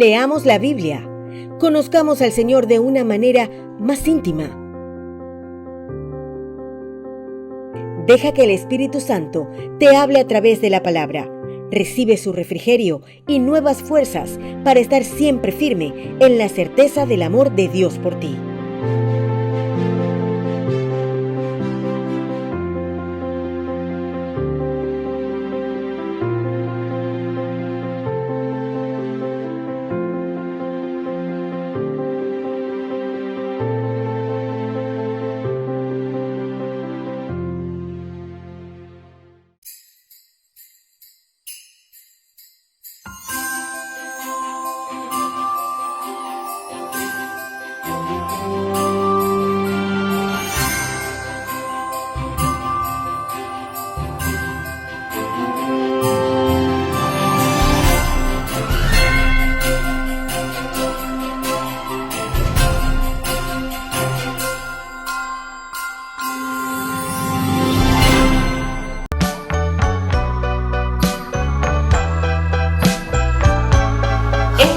Leamos la Biblia. Conozcamos al Señor de una manera más íntima. Deja que el Espíritu Santo te hable a través de la palabra. Recibe su refrigerio y nuevas fuerzas para estar siempre firme en la certeza del amor de Dios por ti.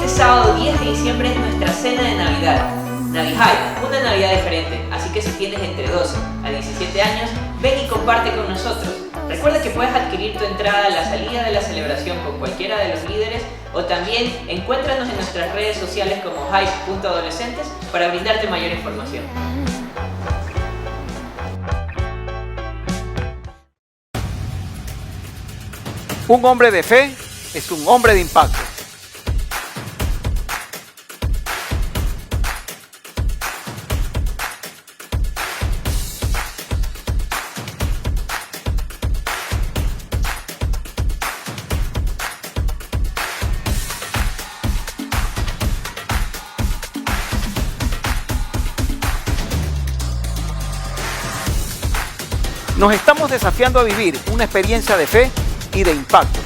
Sábado 10 de diciembre es nuestra cena de Navidad. Navihai, una Navidad diferente, así que si tienes entre 12 a 17 años, ven y comparte con nosotros. Recuerda que puedes adquirir tu entrada a la salida de la celebración con cualquiera de los líderes o también encuéntranos en nuestras redes sociales como hype.adolescentes para brindarte mayor información. Un hombre de fe es un hombre de impacto. Nos estamos desafiando a vivir una experiencia de fe y de impacto.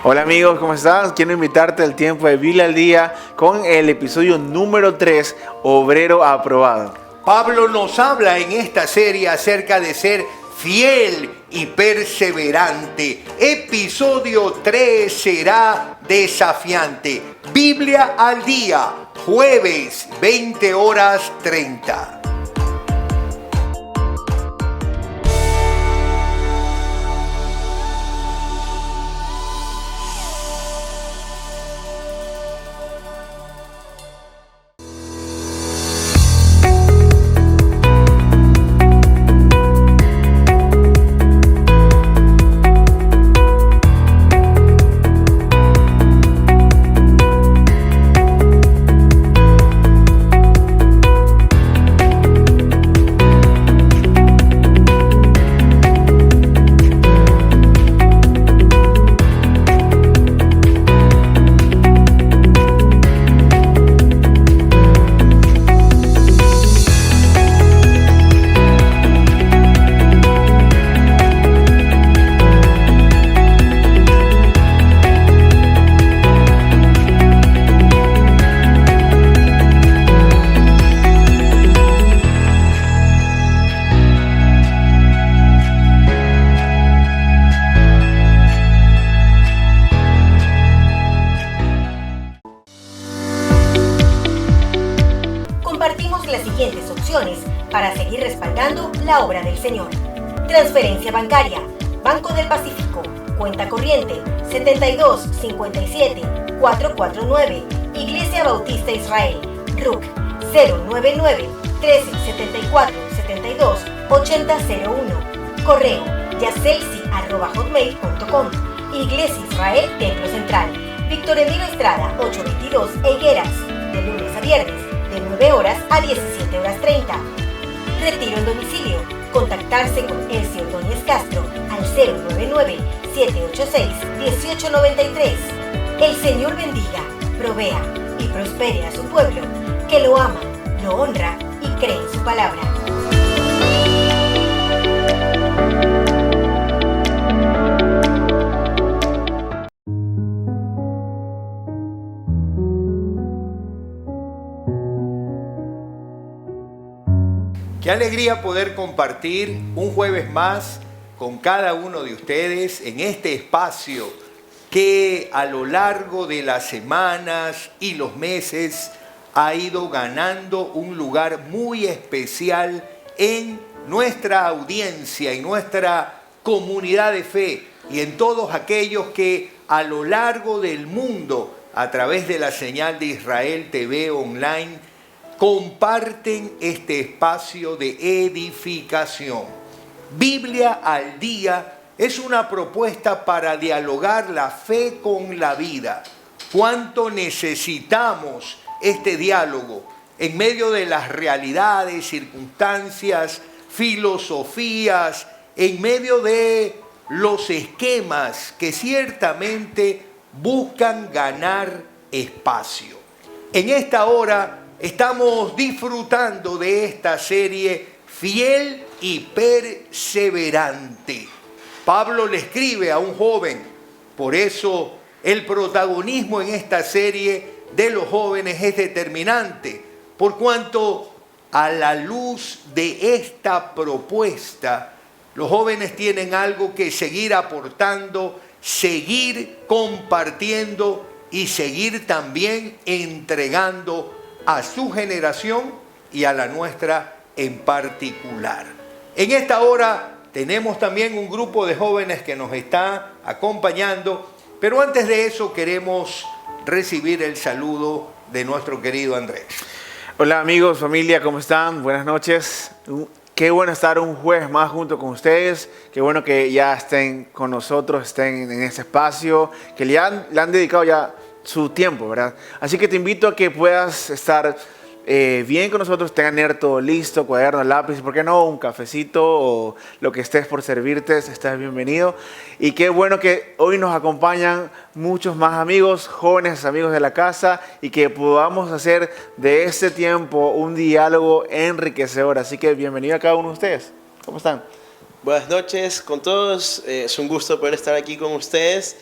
Hola amigos, ¿cómo estás? Quiero invitarte al tiempo de Biblia al Día con el episodio número 3, Obrero Aprobado. Pablo nos habla en esta serie acerca de ser fiel y perseverante. Episodio 3 será desafiante. Biblia al Día, jueves, 20:30. la obra del Señor. Transferencia bancaria. Banco del Pacífico. Cuenta corriente 72 57 449. Iglesia Bautista Israel. RUC 099 1374 72 8001. Correo yacelsi@hotmail.com. Iglesia Israel Templo Central. Víctor Emilio Estrada 822 Higueras. De lunes a viernes, de 9 horas a 17 horas 30. Retiro en domicilio. Contactarse con Elsie Ordóñez Castro al 099-786-1893. El Señor bendiga, provea y prospere a su pueblo, que lo ama, lo honra y cree en su palabra. Qué alegría poder compartir un jueves más con cada uno de ustedes en este espacio que a lo largo de las semanas y los meses ha ido ganando un lugar muy especial en nuestra audiencia y nuestra comunidad de fe y en todos aquellos que a lo largo del mundo, a través de la señal de Israel TV online, comparten este espacio de edificación. Biblia al día es una propuesta para dialogar la fe con la vida. ¿Cuánto necesitamos este diálogo en medio de las realidades, circunstancias, filosofías, en medio de los esquemas que ciertamente buscan ganar espacio? En esta hora estamos disfrutando de esta serie Fiel y Perseverante. Pablo le escribe a un joven, por eso el protagonismo en esta serie de los jóvenes es determinante, por cuanto a la luz de esta propuesta, los jóvenes tienen algo que seguir aportando, seguir compartiendo y seguir también entregando a su generación y a la nuestra en particular. En esta hora tenemos también un grupo de jóvenes que nos está acompañando, pero antes de eso queremos recibir el saludo de nuestro querido Andrés. Hola amigos, familia, ¿cómo están? Buenas noches. Qué bueno estar un jueves más junto con ustedes. Qué bueno que ya estén con nosotros, estén en este espacio, que le han dedicado ya su tiempo, ¿verdad? Así que te invito a que puedas estar bien con nosotros, tener todo listo, cuaderno, lápiz, ¿por qué no? Un cafecito o lo que estés por servirte, estás bienvenido. Y qué bueno que hoy nos acompañan muchos más amigos, jóvenes amigos de la casa, y que podamos hacer de este tiempo un diálogo enriquecedor. Así que bienvenido a cada uno de ustedes. ¿Cómo están? Buenas noches con todos, es un gusto poder estar aquí con ustedes.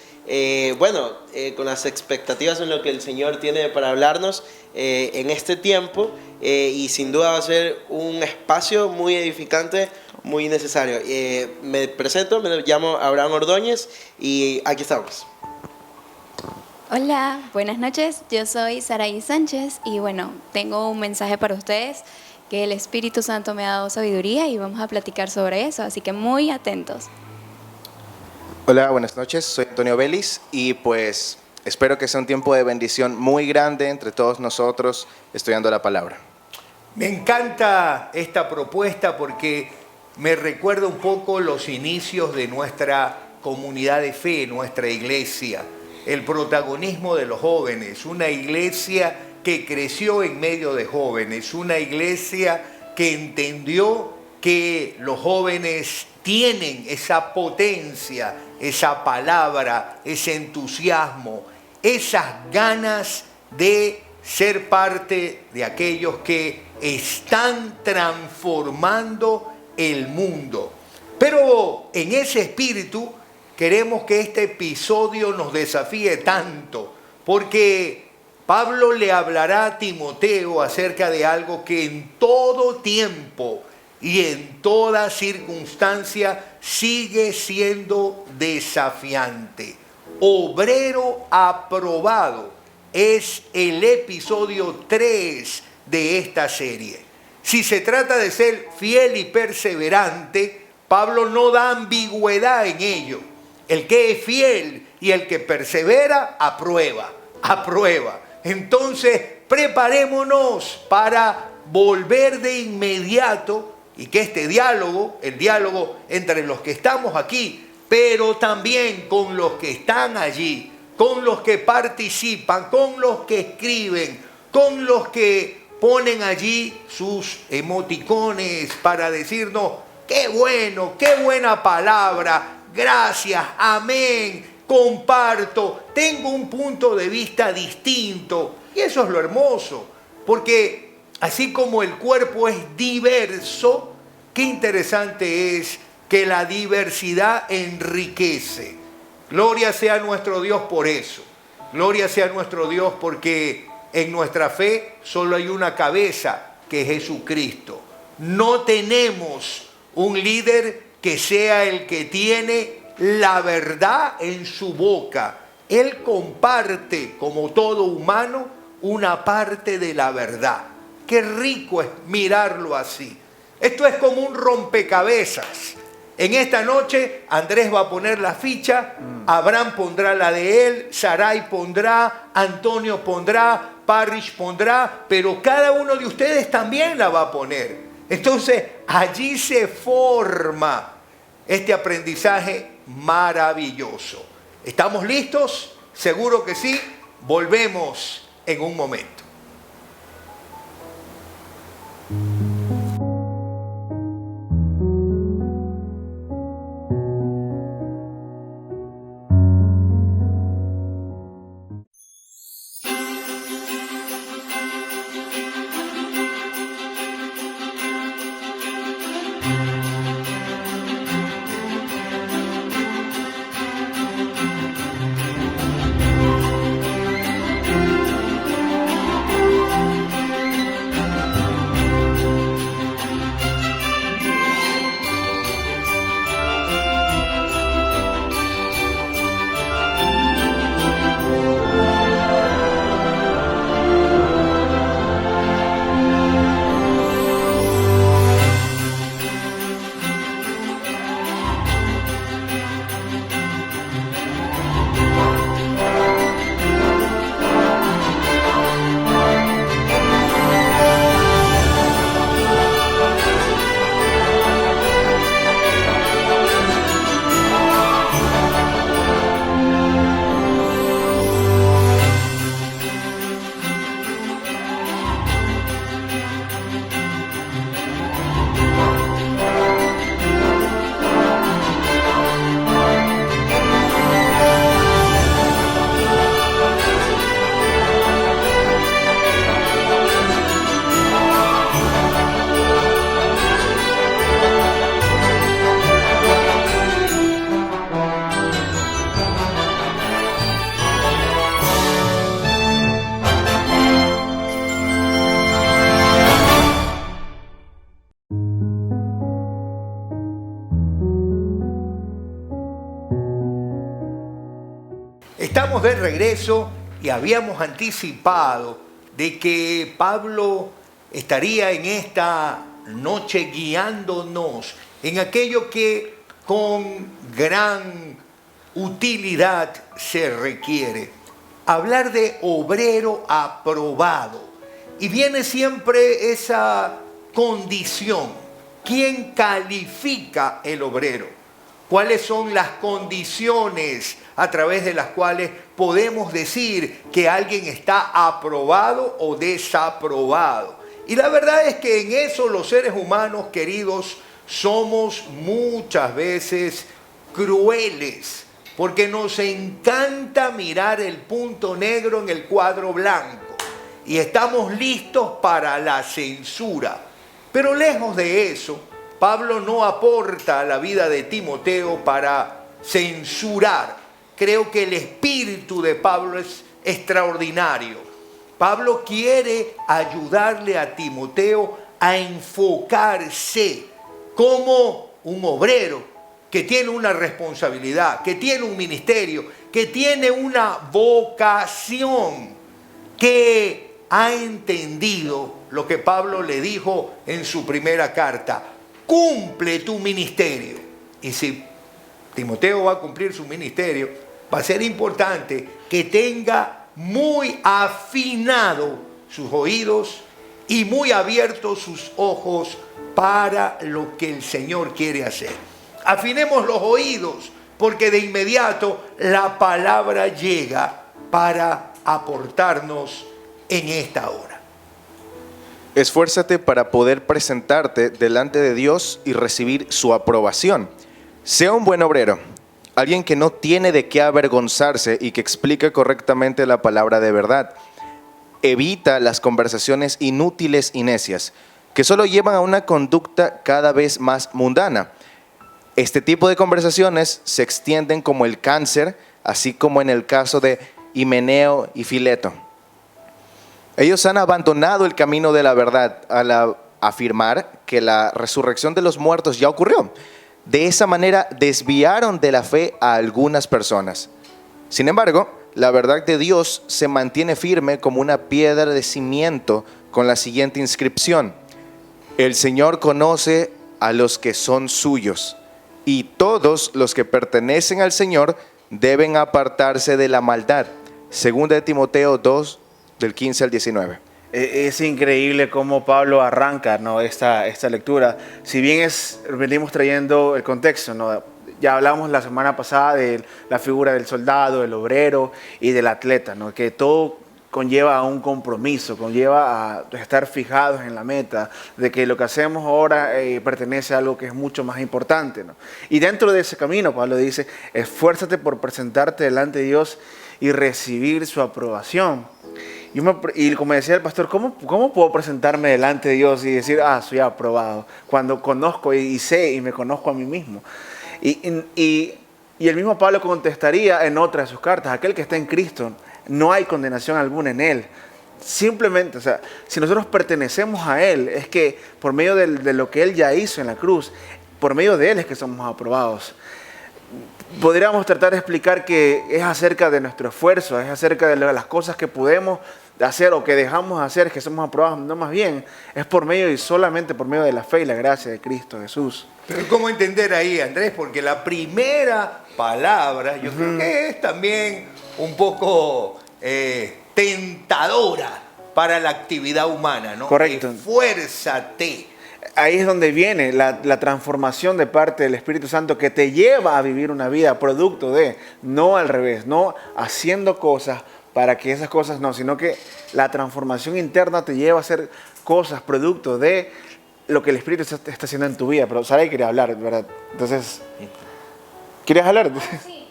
Con las expectativas en lo que el Señor tiene para hablarnos en este tiempo, y sin duda va a ser un espacio muy edificante, muy necesario. Me presento, me llamo Abraham Ordóñez y aquí estamos. Hola, buenas noches, yo soy Saraí Sánchez y tengo un mensaje para ustedes, que el Espíritu Santo me ha dado sabiduría y vamos a platicar sobre eso, así que muy atentos. Hola, buenas noches, soy Antonio Vélez y pues espero que sea un tiempo de bendición muy grande entre todos nosotros estudiando la palabra. Me encanta esta propuesta porque me recuerda un poco los inicios de nuestra comunidad de fe, nuestra iglesia, el protagonismo de los jóvenes, una iglesia que creció en medio de jóvenes, una iglesia que entendió que los jóvenes tienen esa potencia, esa palabra, ese entusiasmo, esas ganas de ser parte de aquellos que están transformando el mundo. Pero en ese espíritu queremos que este episodio nos desafíe tanto, porque Pablo le hablará a Timoteo acerca de algo que en todo tiempo y en toda circunstancia sigue siendo desafiante. Obrero aprobado es el episodio 3 de esta serie. Si se trata de ser fiel y perseverante, Pablo no da ambigüedad en ello. El que es fiel y el que persevera, aprueba. Entonces, preparémonos para volver de inmediato y que este diálogo, el diálogo entre los que estamos aquí, pero también con los que están allí, con los que participan, con los que escriben, con los que ponen allí sus emoticones para decirnos, qué bueno, qué buena palabra, gracias, amén, comparto, tengo un punto de vista distinto. Y eso es lo hermoso, porque así como el cuerpo es diverso, qué interesante es que la diversidad enriquece. Gloria sea nuestro Dios por eso. Gloria sea nuestro Dios porque en nuestra fe solo hay una cabeza, que es Jesucristo. No tenemos un líder que sea el que tiene la verdad en su boca. Él comparte, como todo humano, una parte de la verdad. Qué rico es mirarlo así. Esto es como un rompecabezas. En esta noche Andrés va a poner la ficha, Abraham pondrá la de él, Sarai pondrá, Antonio pondrá, Parrish pondrá, pero cada uno de ustedes también la va a poner. Entonces allí se forma este aprendizaje maravilloso. ¿Estamos listos? Seguro que sí. Volvemos en un momento. Estamos de regreso y habíamos anticipado de que Pablo estaría en esta noche guiándonos en aquello que con gran utilidad se requiere. Hablar de obrero aprobado. Y viene siempre esa condición. ¿Quién califica el obrero? ¿Cuáles son las condiciones a través de las cuales podemos decir que alguien está aprobado o desaprobado? Y la verdad es que en eso los seres humanos, queridos, somos muchas veces crueles, porque nos encanta mirar el punto negro en el cuadro blanco y estamos listos para la censura. Pero lejos de eso, Pablo no aporta a la vida de Timoteo para censurar. Creo que el espíritu de Pablo es extraordinario. Pablo quiere ayudarle a Timoteo a enfocarse como un obrero que tiene una responsabilidad, que tiene un ministerio, que tiene una vocación, que ha entendido lo que Pablo le dijo en su primera carta: cumple tu ministerio. Y si Timoteo va a cumplir su ministerio, va a ser importante que tenga muy afinado sus oídos y muy abiertos sus ojos para lo que el Señor quiere hacer. Afinemos los oídos, porque de inmediato la palabra llega para aportarnos en esta hora. Esfuérzate para poder presentarte delante de Dios y recibir su aprobación. Sea un buen obrero, alguien que no tiene de qué avergonzarse y que explique correctamente la palabra de verdad. Evita las conversaciones inútiles y necias, que solo llevan a una conducta cada vez más mundana. Este tipo de conversaciones se extienden como el cáncer, así como en el caso de Himeneo y Fileto. Ellos han abandonado el camino de la verdad al afirmar que la resurrección de los muertos ya ocurrió. De esa manera desviaron de la fe a algunas personas. Sin embargo, la verdad de Dios se mantiene firme como una piedra de cimiento con la siguiente inscripción: el Señor conoce a los que son suyos, y todos los que pertenecen al Señor deben apartarse de la maldad. Segunda de Timoteo 2, del 15 al 19. Es increíble cómo Pablo arranca, ¿no?, esta lectura. Si bien venimos trayendo el contexto, ¿no? Ya hablamos la semana pasada de la figura del soldado, del obrero y del atleta, ¿no? Que todo conlleva a un compromiso, conlleva a estar fijados en la meta, de que lo que hacemos ahora pertenece a algo que es mucho más importante, ¿no? Y dentro de ese camino, Pablo dice: esfuérzate por presentarte delante de Dios y recibir su aprobación. Y como decía el pastor, ¿cómo puedo presentarme delante de Dios y decir, soy aprobado? Cuando conozco y sé y me conozco a mí mismo. Y el mismo Pablo contestaría en otra de sus cartas: aquel que está en Cristo, no hay condenación alguna en Él. Simplemente, o sea, si nosotros pertenecemos a Él, es que por medio de lo que Él ya hizo en la cruz, por medio de Él es que somos aprobados. Podríamos tratar de explicar que es acerca de nuestro esfuerzo, es acerca de las cosas que podemos hacer o que dejamos de hacer, que somos aprobados. No, más bien, es por medio y solamente por medio de la fe y la gracia de Cristo Jesús. Pero ¿cómo entender ahí, Andrés? Porque la primera palabra, yo creo que es también un poco tentadora para la actividad humana, ¿no? Correcto. Esfuérzate. Ahí es donde viene la transformación de parte del Espíritu Santo, que te lleva a vivir una vida producto de, no al revés, no haciendo cosas para que esas cosas no, sino que la transformación interna te lleva a hacer cosas producto de lo que el Espíritu está haciendo en tu vida. Pero Saray quería hablar, ¿verdad? Entonces, ¿quieres hablar? Sí.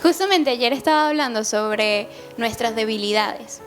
Justamente ayer estaba hablando sobre nuestras debilidades.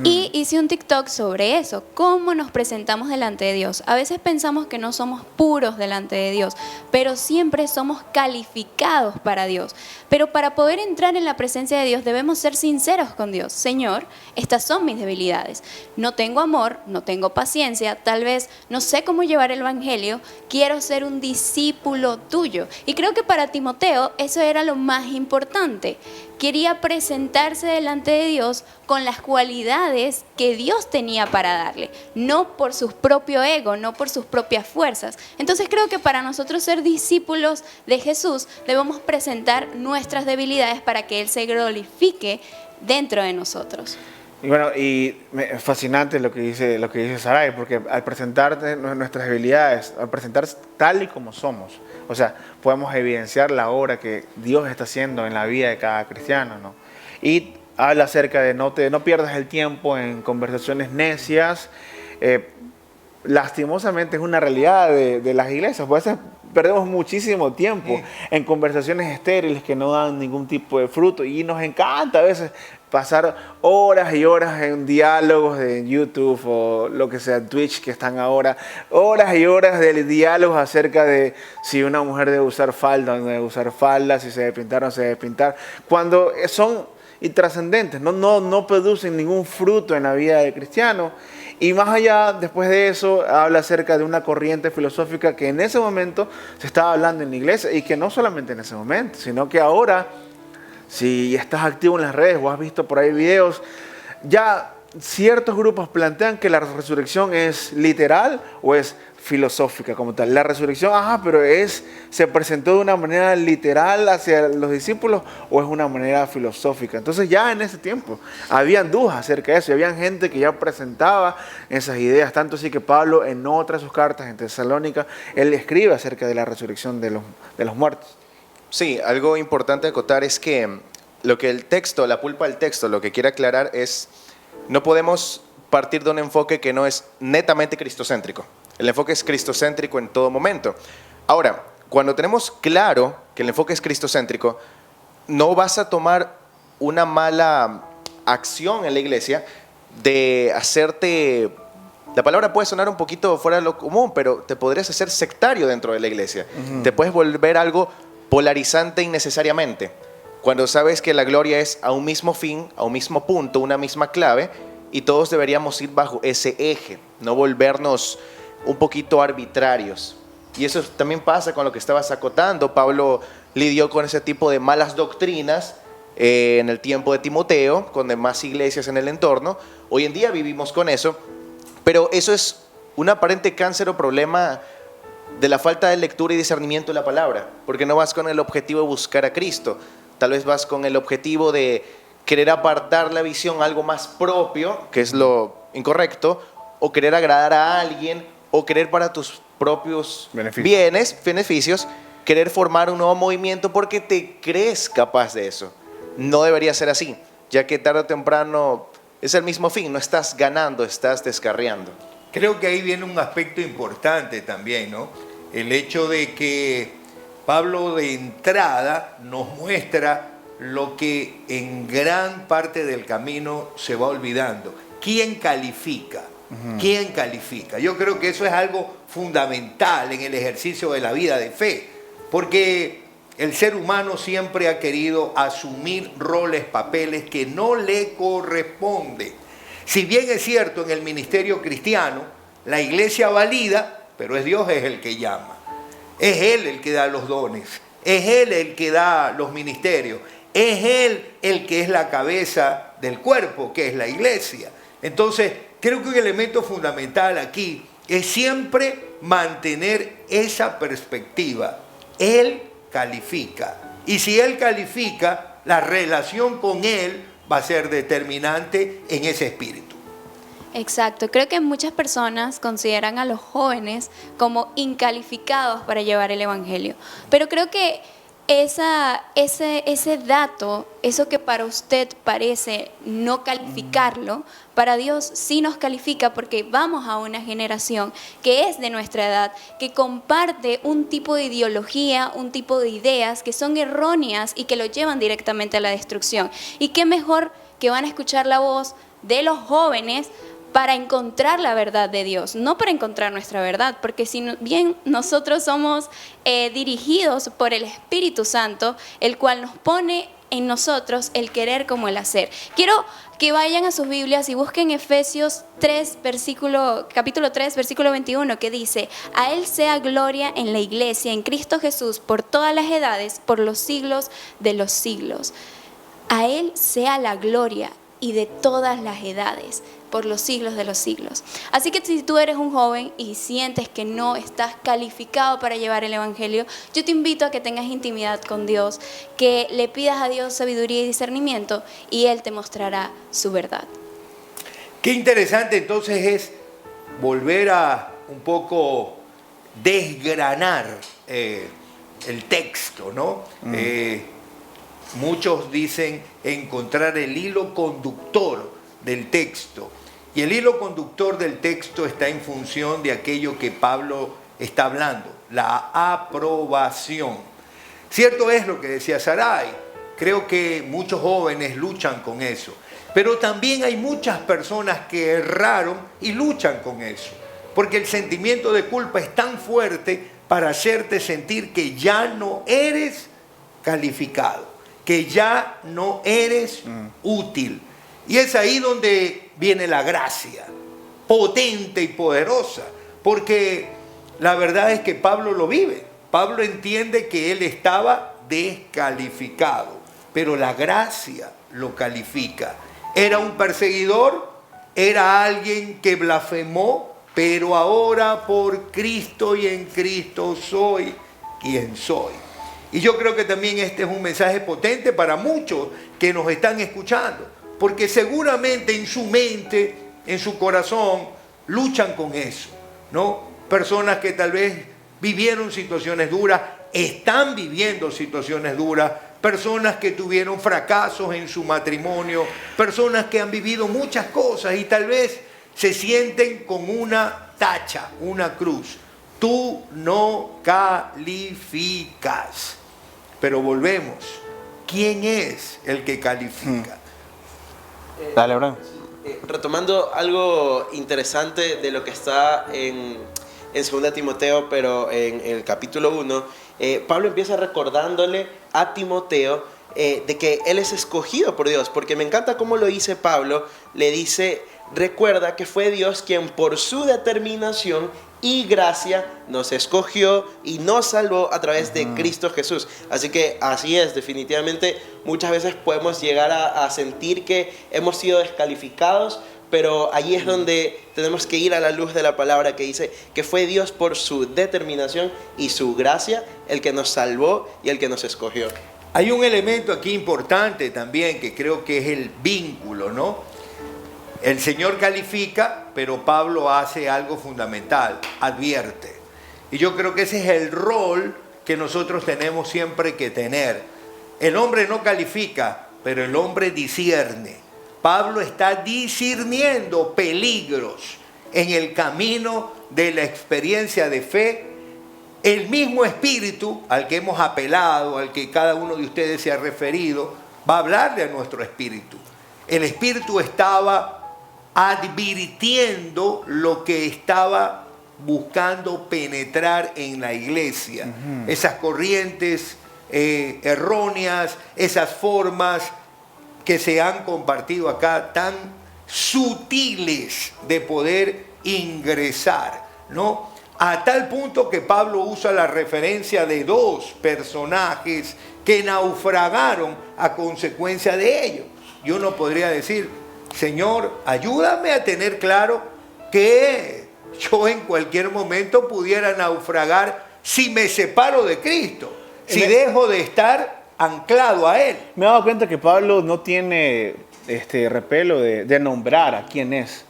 Y hice un TikTok sobre eso, cómo nos presentamos delante de Dios. A veces pensamos que no somos puros delante de Dios, pero siempre somos calificados para Dios. Pero para poder entrar en la presencia de Dios debemos ser sinceros con Dios. Señor, estas son mis debilidades. No tengo amor, no tengo paciencia, tal vez no sé cómo llevar el evangelio, quiero ser un discípulo tuyo. Y creo que para Timoteo eso era lo más importante. Quería presentarse delante de Dios con las cualidades que Dios tenía para darle, no por su propio ego, no por sus propias fuerzas. Entonces creo que para nosotros ser discípulos de Jesús debemos presentar nuestras debilidades para que Él se glorifique dentro de nosotros. Y bueno, es fascinante lo que dice Saray, porque al presentar nuestras debilidades, al presentar tal y como somos, o sea, podemos evidenciar la obra que Dios está haciendo en la vida de cada cristiano, ¿no? Y habla acerca de no pierdas el tiempo en conversaciones necias. Lastimosamente es una realidad de las iglesias, pues perdemos muchísimo tiempo en conversaciones estériles que no dan ningún tipo de fruto, y nos encanta a veces pasar horas y horas en diálogos de YouTube o lo que sea, Twitch, que están ahora, horas y horas de diálogos acerca de si una mujer debe usar falda o no debe usar falda, si se debe pintar o no se debe pintar, cuando son intrascendentes, no producen ningún fruto en la vida del cristiano. Y más allá, después de eso, habla acerca de una corriente filosófica que en ese momento se estaba hablando en la iglesia, y que no solamente en ese momento, sino que ahora si estás activo en las redes o has visto por ahí videos, ya ciertos grupos plantean que la resurrección es literal o es filosófica como tal. La resurrección, pero se presentó de una manera literal hacia los discípulos o es una manera filosófica. Entonces ya en ese tiempo habían dudas acerca de eso, y habían gente que ya presentaba esas ideas, tanto así que Pablo en otra de sus cartas en Tesalónica, él escribe acerca de la resurrección de los muertos. Sí, algo importante acotar es que lo que el texto, la pulpa del texto, lo que quiere aclarar es, no podemos partir de un enfoque que no es netamente cristocéntrico. El enfoque es cristocéntrico en todo momento. Ahora, cuando tenemos claro que el enfoque es cristocéntrico, no vas a tomar una mala acción en la iglesia de hacerte... La palabra puede sonar un poquito fuera de lo común, pero te podrías hacer sectario dentro de la iglesia. Te puedes volver algo polarizante innecesariamente. Cuando sabes que la gloria es a un mismo fin, a un mismo punto, una misma clave, y todos deberíamos ir bajo ese eje, no volvernos un poquito arbitrarios. Y eso también pasa con lo que estabas acotando. Pablo lidió con ese tipo de malas doctrinas en el tiempo de Timoteo, con demás iglesias en el entorno. Hoy en día vivimos con eso, pero eso es un aparente cáncer o problema de la falta de lectura y discernimiento de la palabra, porque no vas con el objetivo de buscar a Cristo, tal vez vas con el objetivo de querer apartar la visión a algo más propio, que es lo incorrecto, o querer agradar a alguien, o querer para tus propios beneficios, querer formar un nuevo movimiento porque te crees capaz de eso. No debería ser así, ya que tarde o temprano es el mismo fin, no estás ganando, estás descarriando. Creo que ahí viene un aspecto importante también, ¿no? El hecho de que Pablo de entrada nos muestra lo que en gran parte del camino se va olvidando. ¿Quién califica? ¿Quién califica? Yo creo que eso es algo fundamental en el ejercicio de la vida de fe, porque el ser humano siempre ha querido asumir roles, papeles que no le corresponden. Si bien es cierto, en el ministerio cristiano, la iglesia valida, pero es Dios el que llama. Es Él el que da los dones, es Él el que da los ministerios, es Él el que es la cabeza del cuerpo, que es la iglesia. Entonces, creo que un elemento fundamental aquí es siempre mantener esa perspectiva. Él califica. Y si Él califica, la relación con Él va a ser determinante en ese espíritu. Exacto, creo que muchas personas consideran a los jóvenes como incalificados para llevar el evangelio, pero creo que ese dato, eso que para usted parece no calificarlo, para Dios sí nos califica, porque vamos a una generación que es de nuestra edad, que comparte un tipo de ideología, un tipo de ideas que son erróneas y que lo llevan directamente a la destrucción. Y qué mejor que van a escuchar la voz de los jóvenes para encontrar la verdad de Dios, no para encontrar nuestra verdad, porque si bien nosotros somos dirigidos por el Espíritu Santo, el cual nos pone en nosotros el querer como el hacer. Quiero que vayan a sus Biblias y busquen Efesios 3, capítulo 3, versículo 21, que dice: a Él sea gloria en la iglesia, en Cristo Jesús, por todas las edades, por los siglos de los siglos. A Él sea la gloria y de todas las edades, por los siglos de los siglos. Así que si tú eres un joven y sientes que no estás calificado para llevar el evangelio, yo te invito a que tengas intimidad con Dios, que le pidas a Dios sabiduría y discernimiento, y Él te mostrará su verdad. Qué interesante entonces es volver a un poco desgranar el texto, ¿no? Muchos dicen encontrar el hilo conductor del texto. Y el hilo conductor del texto está en función de aquello que Pablo está hablando, la aprobación. Cierto es lo que decía Sarai, creo que muchos jóvenes luchan con eso, pero también hay muchas personas que erraron y luchan con eso, porque el sentimiento de culpa es tan fuerte para hacerte sentir que ya no eres calificado, que ya no eres útil. Y es ahí donde viene la gracia, potente y poderosa, porque la verdad es que Pablo lo vive. Pablo entiende que él estaba descalificado. pero la gracia lo califica. Era un perseguidor, era alguien que blasfemó, pero ahora por Cristo y en Cristo soy quien soy. Y yo creo que también este es un mensaje potente para muchos que nos están escuchando, porque seguramente en su mente, en su corazón, luchan con eso, ¿no? Personas que tal vez vivieron situaciones duras, están viviendo situaciones duras, personas que tuvieron fracasos en su matrimonio, personas que han vivido muchas cosas y tal vez se sienten con una tacha, una cruz. Tú no calificas. Pero volvemos. ¿Quién es el que califica? Dale, Abraham. Retomando algo interesante de lo que está en 2 Timoteo, pero en el capítulo 1, Pablo empieza recordándole a Timoteo de que él es escogido por Dios, porque me encanta cómo lo dice Pablo. Le dice: recuerda que fue Dios quien por su determinación y gracia nos escogió y nos salvó a través de Cristo Jesús. Así que así es, definitivamente muchas veces podemos llegar a sentir que hemos sido descalificados, pero allí es donde tenemos que ir a la luz de la palabra que dice que fue Dios por su determinación y su gracia el que nos salvó y el que nos escogió. Hay un elemento aquí importante también que creo que es el vínculo, ¿no? El Señor califica, pero Pablo hace algo fundamental, advierte. Y yo creo que ese es el rol que nosotros tenemos siempre que tener. El hombre no califica, pero el hombre discierne. Pablo está discerniendo peligros en el camino de la experiencia de fe. El mismo Espíritu al que hemos apelado, al que cada uno de ustedes se ha referido, va a hablarle a nuestro espíritu. El Espíritu estaba advirtiendo lo que estaba buscando penetrar en la iglesia. Esas corrientes erróneas, esas formas que se han compartido acá, tan sutiles de poder ingresar, ¿no? A tal punto que Pablo usa la referencia de dos personajes que naufragaron a consecuencia de ello. Y uno podría decir: Señor, ayúdame a tener claro que yo en cualquier momento pudiera naufragar si me separo de Cristo, si dejo de estar anclado a Él. Me he dado cuenta que Pablo no tiene repelo de nombrar a quién es.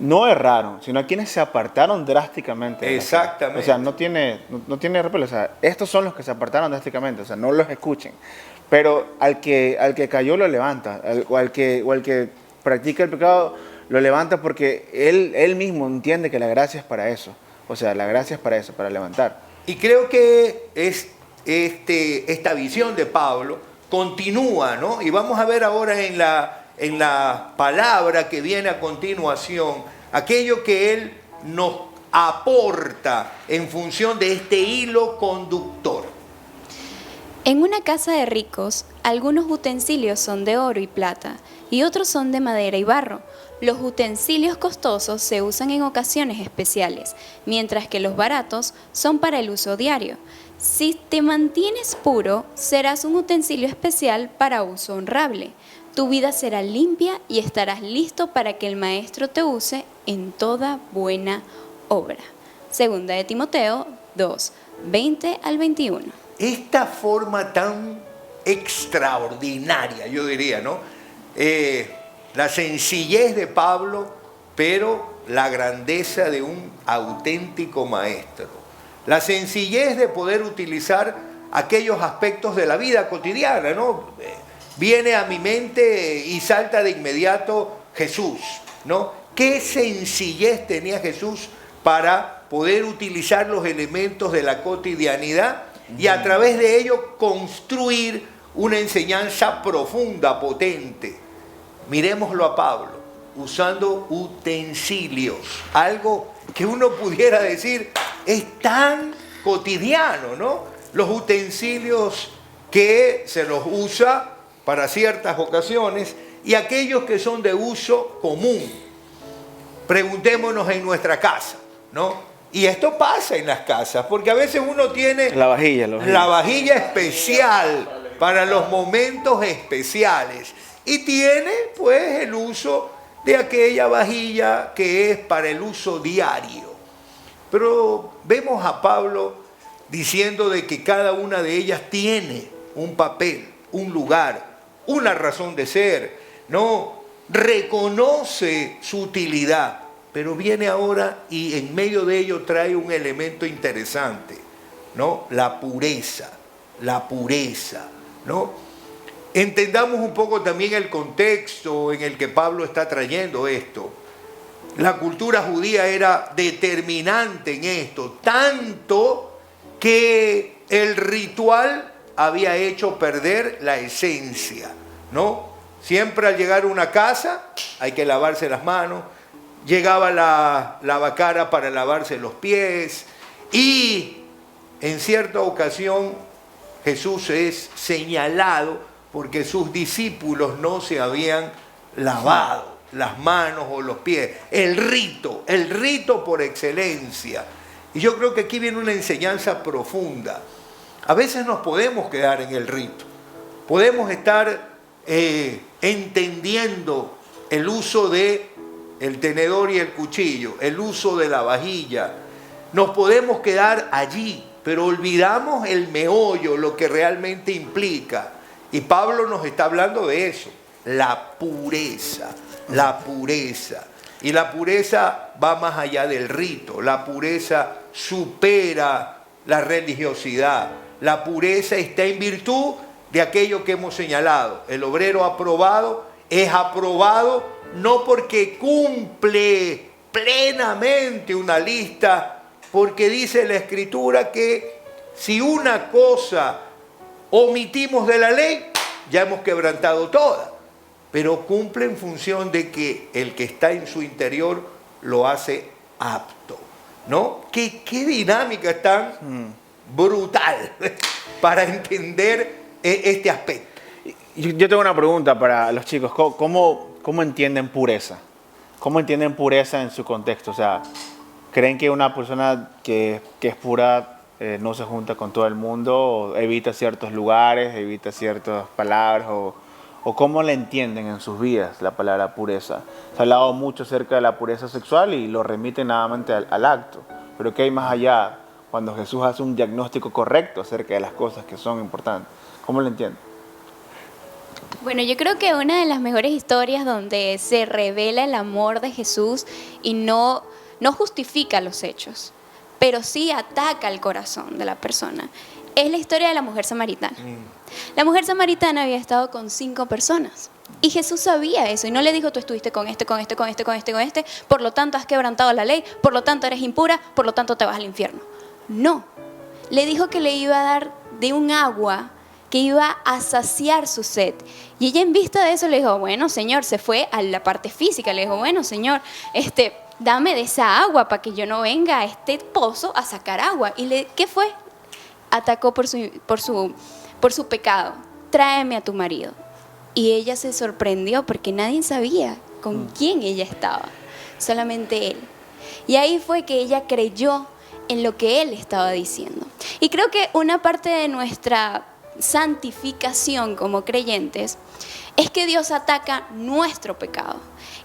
No erraron, sino a quienes se apartaron drásticamente de la fe. Exactamente. O sea, no tiene repelo. O sea, estos son los que se apartaron drásticamente. O sea, no los escuchen. Pero al que cayó lo levanta. O al que practica el pecado lo levanta, porque él mismo entiende que la gracia es para eso. O sea, la gracia es para eso, para levantar. Y creo que esta visión de Pablo continúa, ¿no? Y vamos a ver ahora en la palabra que viene a continuación, aquello que él nos aporta en función de este hilo conductor. En una casa de ricos, algunos utensilios son de oro y plata, y otros son de madera y barro. Los utensilios costosos se usan en ocasiones especiales, mientras que los baratos son para el uso diario. Si te mantienes puro, serás un utensilio especial para uso honrable. Tu vida será limpia y estarás listo para que el Maestro te use en toda buena obra. Segunda de Timoteo 2, 20 al 21. Esta forma tan extraordinaria, yo diría, ¿no? La sencillez de Pablo, pero la grandeza de un auténtico maestro. La sencillez de poder utilizar aquellos aspectos de la vida cotidiana, ¿no? Viene a mi mente y salta de inmediato Jesús, ¿no? ¿Qué sencillez tenía Jesús para poder utilizar los elementos de la cotidianidad y a través de ello construir una enseñanza profunda, potente? Miremoslo a Pablo, usando utensilios, algo que uno pudiera decir es tan cotidiano, ¿no? Los utensilios que se los usa para ciertas ocasiones y aquellos que son de uso común. Preguntémonos en nuestra casa, ¿no? Y esto pasa en las casas, porque a veces uno tiene La vajilla. la vajilla especial para los momentos especiales. Y tiene pues el uso de aquella vajilla que es para el uso diario. Pero vemos a Pablo diciendo de que cada una de ellas tiene un papel, un lugar, una razón de ser, ¿no? Reconoce su utilidad, pero viene ahora y en medio de ello trae un elemento interesante, ¿no? La pureza, ¿no? Entendamos un poco también el contexto en el que Pablo está trayendo esto. La cultura judía era determinante en esto, tanto que el ritual había hecho perder la esencia, ¿no? Siempre al llegar a una casa hay que lavarse las manos, llegaba la lavacara para lavarse los pies y en cierta ocasión Jesús es señalado porque sus discípulos no se habían lavado las manos o los pies. El rito por excelencia. Y yo creo que aquí viene una enseñanza profunda. A veces nos podemos quedar en el rito. Podemos estar entendiendo el uso de el tenedor y el cuchillo, el uso de la vajilla. Nos podemos quedar allí, pero olvidamos el meollo, lo que realmente implica. Y Pablo nos está hablando de eso, la pureza. Y la pureza va más allá del rito, la pureza supera la religiosidad. La pureza está en virtud de aquello que hemos señalado. El obrero aprobado es aprobado no porque cumple plenamente una lista, porque dice la Escritura que si una cosa omitimos de la ley, ya hemos quebrantado toda, pero cumple en función de que el que está en su interior lo hace apto, ¿no? ¿Qué dinámica tan brutal para entender este aspecto? Yo tengo una pregunta para los chicos. ¿Cómo entienden pureza? ¿Cómo entienden pureza en su contexto? O sea, ¿creen que una persona que es pura no se junta con todo el mundo, o evita ciertos lugares, evita ciertas palabras, o cómo la entienden en sus vidas la palabra pureza? Se ha hablado mucho acerca de la pureza sexual y lo remite nuevamente al acto, pero ¿qué hay más allá cuando Jesús hace un diagnóstico correcto acerca de las cosas que son importantes? ¿Cómo lo entienden? Bueno, yo creo que una de las mejores historias donde se revela el amor de Jesús y no justifica los hechos, pero sí ataca el corazón de la persona, es la historia de la mujer samaritana. La mujer samaritana había estado con 5 personas y Jesús sabía eso y no le dijo: tú estuviste con este, por lo tanto has quebrantado la ley, por lo tanto eres impura, por lo tanto te vas al infierno. No, le dijo que le iba a dar de un agua que iba a saciar su sed. Y ella, en vista de eso, le dijo: bueno, Señor, se fue a la parte física, le dijo: bueno, Señor, dame de esa agua para que yo no venga a este pozo a sacar agua. Y ¿qué fue? Atacó por su pecado. Tráeme a tu marido. Y ella se sorprendió porque nadie sabía con quién ella estaba, solamente él. Y ahí fue que ella creyó en lo que él estaba diciendo. Y creo que una parte de nuestra santificación como creyentes es que Dios ataca nuestro pecado.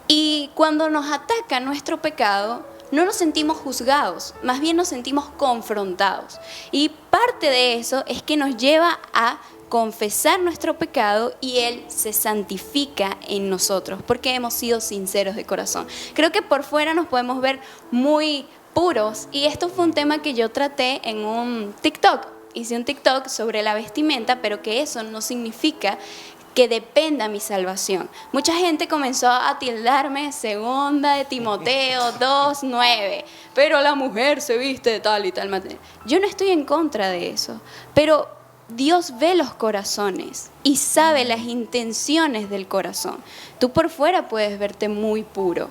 Y cuando nos ataca nuestro pecado, no nos sentimos juzgados, más bien nos sentimos confrontados. Y parte de eso es que nos lleva a confesar nuestro pecado y Él se santifica en nosotros, porque hemos sido sinceros de corazón. Creo que por fuera nos podemos ver muy puros, y esto fue un tema que yo traté en un TikTok. Hice un TikTok sobre la vestimenta, pero que eso no significa que dependa mi salvación. Mucha gente comenzó a tildarme, 2 de Timoteo 2:9, pero la mujer se viste de tal y tal manera. Yo no estoy en contra de eso, pero Dios ve los corazones y sabe las intenciones del corazón. Tú por fuera puedes verte muy puro,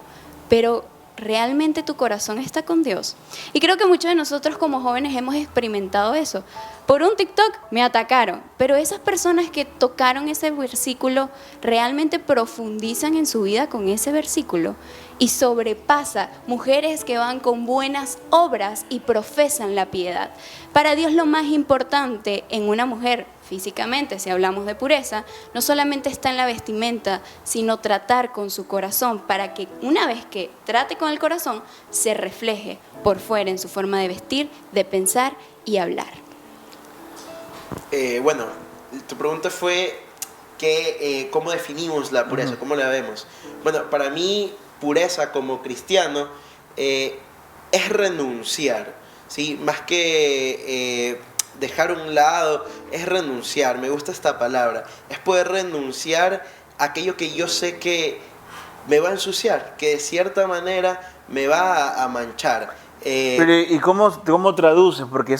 pero ¿realmente tu corazón está con Dios? Y creo que muchos de nosotros como jóvenes hemos experimentado eso. Por un TikTok me atacaron, pero esas personas que tocaron ese versículo realmente profundizan en su vida con ese versículo y sobrepasa mujeres que van con buenas obras y profesan la piedad. Para Dios lo más importante en una mujer físicamente, si hablamos de pureza, no solamente está en la vestimenta, sino tratar con su corazón para que una vez que trate con el corazón, se refleje por fuera en su forma de vestir, de pensar y hablar. Bueno, tu pregunta fue ¿cómo definimos la pureza? Ujú. ¿Cómo la vemos? Bueno, para mí, pureza como cristiano es renunciar, ¿sí? Más que dejar a un lado, es renunciar. Me gusta esta palabra. Es poder renunciar a aquello que yo sé que me va a ensuciar, que de cierta manera me va a manchar. Pero, ¿y cómo traduces? Porque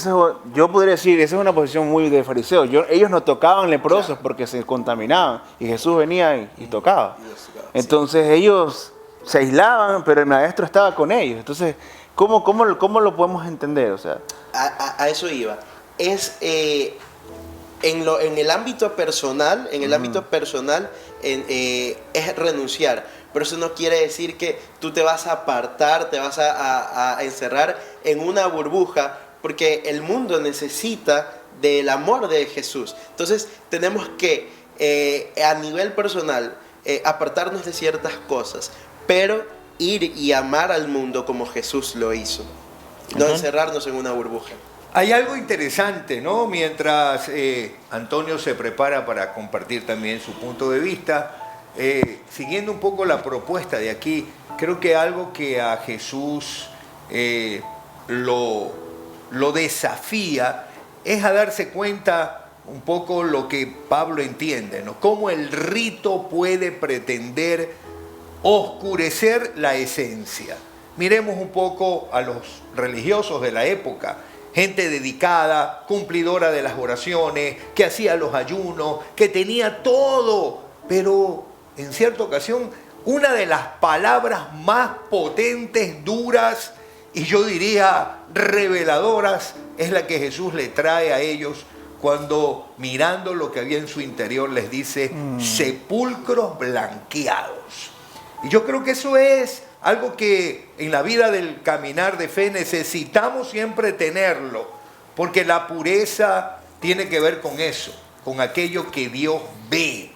yo podría decir, esa es una posición muy de fariseos. Ellos no tocaban leprosos, Claro. porque se contaminaban y Jesús venía y tocaba. Sí. Entonces ellos se aislaban, pero el maestro estaba con ellos. Entonces, ¿cómo lo podemos entender? O sea, A eso iba. Es en el ámbito personal, es renunciar. Pero eso no quiere decir que tú te vas a apartar, te vas a encerrar en una burbuja, porque el mundo necesita del amor de Jesús. Entonces tenemos que, a nivel personal, apartarnos de ciertas cosas, pero ir y amar al mundo como Jesús lo hizo. No encerrarnos en una burbuja. Hay algo interesante, ¿no? Mientras Antonio se prepara para compartir también su punto de vista, siguiendo un poco la propuesta de aquí, creo que algo que a Jesús lo desafía es a darse cuenta un poco lo que Pablo entiende, ¿no? Cómo el rito puede pretender oscurecer la esencia. Miremos un poco a los religiosos de la época, gente dedicada, cumplidora de las oraciones, que hacía los ayunos, que tenía todo, pero en cierta ocasión una de las palabras más potentes, duras y yo diría reveladoras es la que Jesús le trae a ellos cuando, mirando lo que había en su interior, les dice sepulcros blanqueados. Y yo creo que eso es algo que en la vida del caminar de fe necesitamos siempre tenerlo, porque la pureza tiene que ver con eso, con aquello que Dios ve,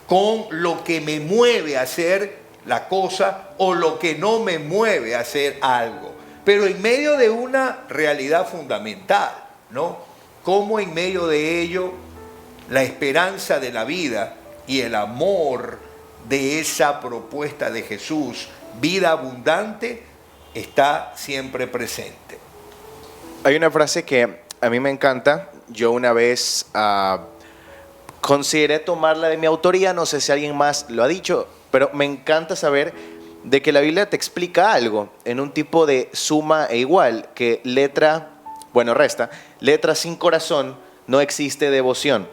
con lo que me mueve a hacer la cosa o lo que no me mueve a hacer algo, pero en medio de una realidad fundamental, ¿no? Como en medio de ello la esperanza de la vida y el amor de esa propuesta de Jesús, vida abundante, está siempre presente. Hay una frase que a mí me encanta. Yo una vez consideré tomarla de mi autoría, no sé si alguien más lo ha dicho, pero me encanta saber de que la Biblia te explica algo en un tipo de suma e igual, que letra sin corazón no existe devoción.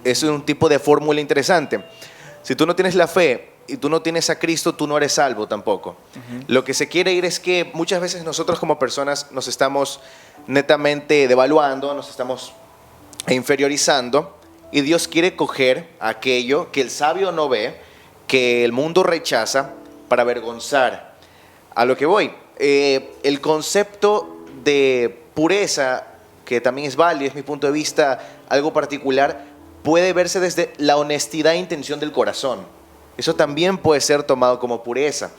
Eso es un tipo de fórmula interesante. Si tú no tienes la fe y tú no tienes a Cristo, tú no eres salvo tampoco. Lo que se quiere ir es que muchas veces nosotros como personas nos estamos netamente devaluando, nos estamos inferiorizando, y Dios quiere coger aquello que el sabio no ve, que el mundo rechaza, para avergonzar. A lo que voy, el concepto de pureza, que también es válido, es mi punto de vista algo particular, puede verse desde la honestidad e intención del corazón. Eso también puede ser tomado como pureza.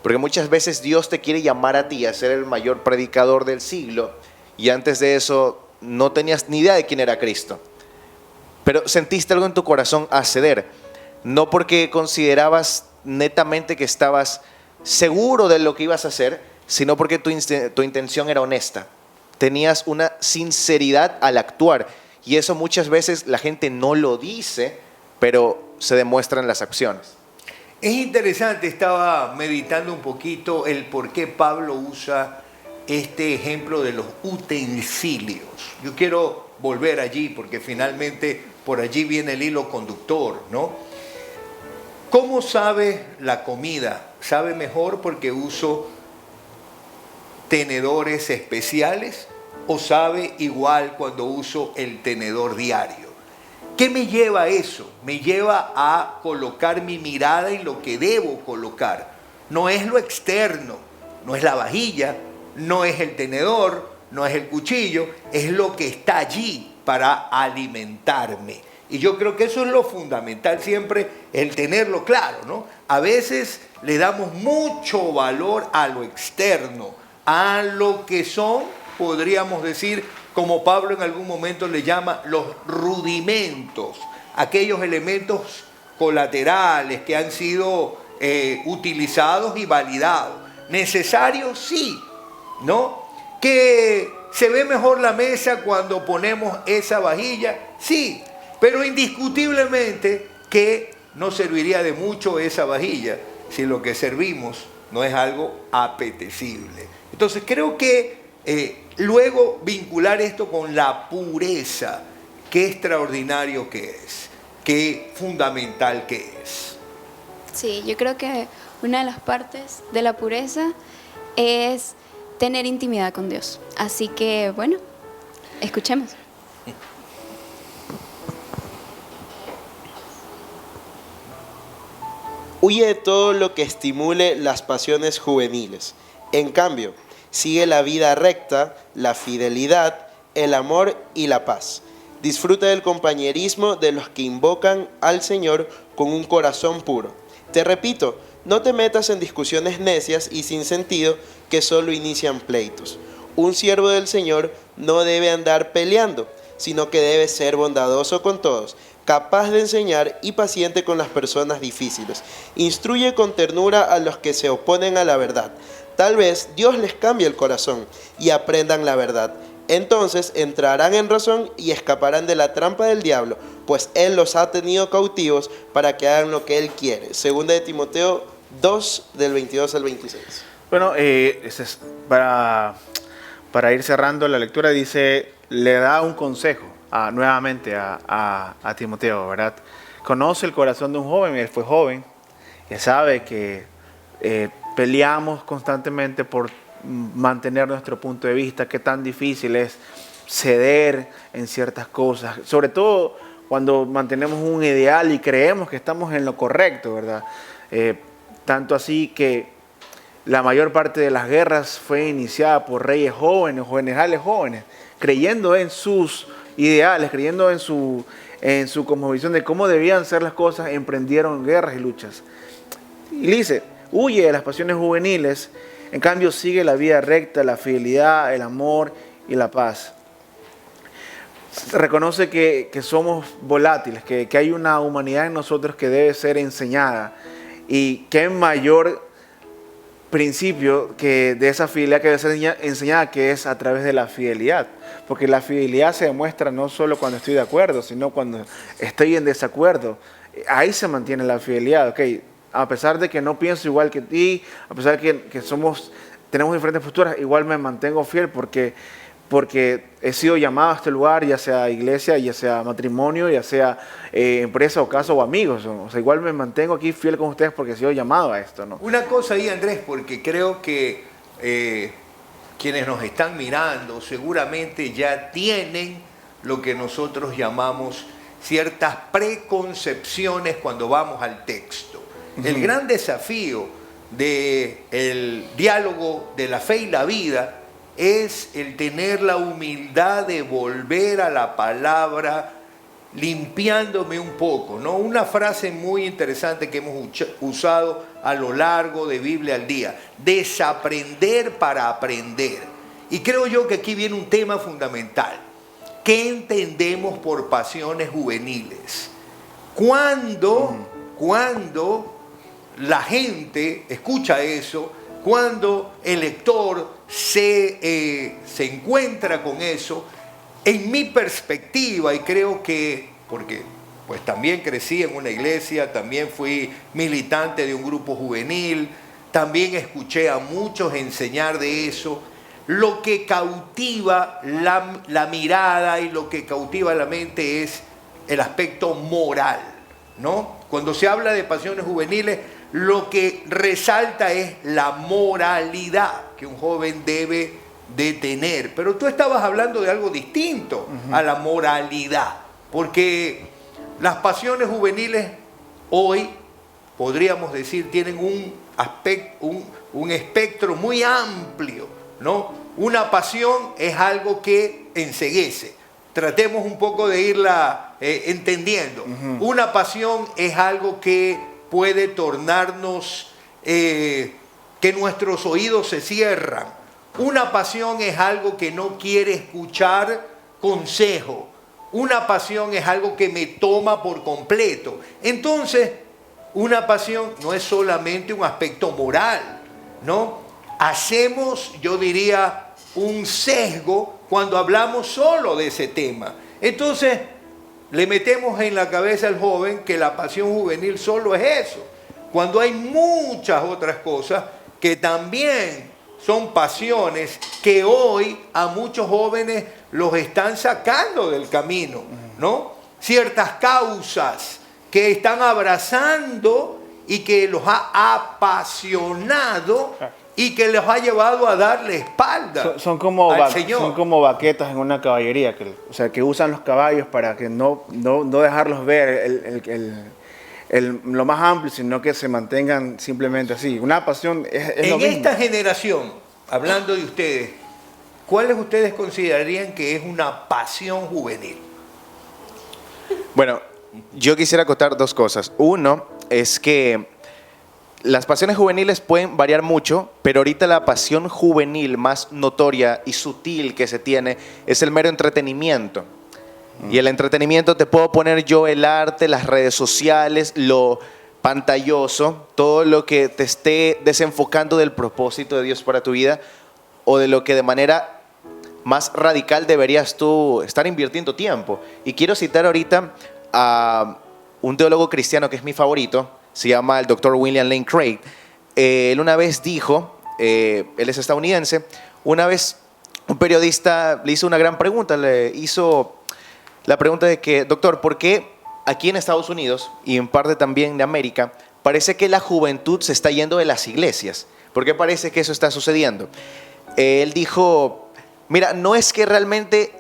Porque muchas veces Dios te quiere llamar a ti a ser el mayor predicador del siglo, y antes de eso no tenías ni idea de quién era Cristo. Pero sentiste algo en tu corazón a ceder, no porque considerabas netamente que estabas seguro de lo que ibas a hacer, sino porque tu intención era honesta. Tenías una sinceridad al actuar, y eso muchas veces la gente no lo dice, pero se demuestra en las acciones. Es interesante, estaba meditando un poquito el por qué Pablo usa este ejemplo de los utensilios. Yo quiero volver allí porque finalmente por allí viene el hilo conductor, ¿no? ¿Cómo sabe la comida? Sabe mejor porque uso tenedores especiales o sabe igual cuando uso el tenedor diario? ¿Qué me lleva a eso? Me lleva a colocar mi mirada en lo que debo colocar. No es lo externo, no es la vajilla, no es el tenedor, no es el cuchillo, es lo que está allí para alimentarme. Y yo creo que eso es lo fundamental siempre, el tenerlo claro, ¿no? A veces le damos mucho valor a lo externo, a lo que son, podríamos decir, como Pablo en algún momento le llama, los rudimentos, aquellos elementos colaterales que han sido utilizados y validados. Necesarios, sí, ¿no? Que se ve mejor la mesa cuando ponemos esa vajilla, sí, pero indiscutiblemente que no serviría de mucho esa vajilla si lo que servimos no es algo apetecible. Entonces creo que luego vincular esto con la pureza, qué extraordinario que es, qué fundamental que es. Sí, yo creo que una de las partes de la pureza es tener intimidad con Dios. Así que, bueno, escuchemos. Huye de todo lo que estimule las pasiones juveniles. En cambio, sigue la vida recta, la fidelidad, el amor y la paz. Disfruta del compañerismo de los que invocan al Señor con un corazón puro. Te repito, no te metas en discusiones necias y sin sentido que solo inician pleitos. Un siervo del Señor no debe andar peleando, sino que debe ser bondadoso con todos, capaz de enseñar y paciente con las personas difíciles. Instruye con ternura a los que se oponen a la verdad. Tal vez Dios les cambie el corazón y aprendan la verdad. Entonces entrarán en razón y escaparán de la trampa del diablo, pues Él los ha tenido cautivos para que hagan lo que Él quiere. Segunda de Timoteo 2, del 22 al 26. Bueno, para ir cerrando la lectura, dice, le da un consejo nuevamente a Timoteo, ¿verdad? Conoce el corazón de un joven, él fue joven, él sabe que peleamos constantemente por mantener nuestro punto de vista, qué tan difícil es ceder en ciertas cosas, sobre todo cuando mantenemos un ideal y creemos que estamos en lo correcto, ¿verdad? Tanto así que la mayor parte de las guerras fue iniciada por reyes jóvenes o generales jóvenes, creyendo en sus ideales, creyendo en su cosmovisión de cómo debían ser las cosas, emprendieron guerras y luchas. Y dice, huye de las pasiones juveniles, en cambio sigue la vida recta, la fidelidad, el amor y la paz. Reconoce que somos volátiles, que hay una humanidad en nosotros que debe ser enseñada y qué mayor principio que de esa fidelidad que debe ser enseñada, que es a través de la fidelidad, porque la fidelidad se demuestra no solo cuando estoy de acuerdo, sino cuando estoy en desacuerdo. Ahí se mantiene la fidelidad, ¿ok? A pesar de que no pienso igual que ti, a pesar de que tenemos diferentes posturas, igual me mantengo fiel porque he sido llamado a este lugar, ya sea iglesia, ya sea matrimonio, ya sea empresa o casa o amigos. O sea, igual me mantengo aquí fiel con ustedes porque he sido llamado a esto, ¿no? Una cosa ahí, Andrés, porque creo que quienes nos están mirando seguramente ya tienen lo que nosotros llamamos ciertas preconcepciones cuando vamos al texto. El gran desafío del diálogo de la fe y la vida es el tener la humildad de volver a la palabra limpiándome un poco, ¿no? Una frase muy interesante que hemos usado a lo largo de Biblia al día: desaprender para aprender. Y creo yo que aquí viene un tema fundamental. ¿Qué entendemos por pasiones juveniles? Cuando la gente escucha eso, cuando el lector se encuentra con eso, en mi perspectiva, y creo que, porque pues también crecí en una iglesia, también fui militante de un grupo juvenil, también escuché a muchos enseñar de eso, lo que cautiva la mirada y lo que cautiva la mente es el aspecto moral, ¿no? Cuando se habla de pasiones juveniles, lo que resalta es la moralidad que un joven debe de tener. Pero tú estabas hablando de algo distinto a la moralidad, porque las pasiones juveniles hoy, podríamos decir, tienen un espectro muy amplio, ¿no? Una pasión es algo que enceguece. Tratemos un poco de irla entendiendo. Una pasión es algo que puede tornarnos, que nuestros oídos se cierran. Una pasión es algo que no quiere escuchar consejo. Una pasión es algo que me toma por completo. Entonces, una pasión no es solamente un aspecto moral, ¿no? Hacemos, yo diría, un sesgo cuando hablamos solo de ese tema. Entonces, le metemos en la cabeza al joven que la pasión juvenil solo es eso, cuando hay muchas otras cosas que también son pasiones que hoy a muchos jóvenes los están sacando del camino, ¿no? Ciertas causas que están abrazando y que los ha apasionado y que los ha llevado a darle espalda Son como, al Señor. son como baquetas en una caballería, o sea, que usan los caballos para que no dejarlos ver lo más amplio, sino que se mantengan simplemente así. Una pasión es lo En mismo. esta generación, hablando de ustedes, ¿cuáles ustedes considerarían que es una pasión juvenil? Bueno, yo quisiera acotar dos cosas. Uno es que las pasiones juveniles pueden variar mucho, pero ahorita la pasión juvenil más notoria y sutil que se tiene es el mero entretenimiento. Y el entretenimiento te puedo poner yo el arte, las redes sociales, lo pantalloso, todo lo que te esté desenfocando del propósito de Dios para tu vida o de lo que de manera más radical deberías tú estar invirtiendo tiempo. Y quiero citar ahorita a un teólogo cristiano que es mi favorito, se llama el Dr. William Lane Craig. Él una vez dijo, él es estadounidense, una vez un periodista le hizo una gran pregunta, le hizo la pregunta de que, doctor, ¿por qué aquí en Estados Unidos y en parte también de América parece que la juventud se está yendo de las iglesias? ¿Por qué parece que eso está sucediendo? Él dijo, mira, no es que realmente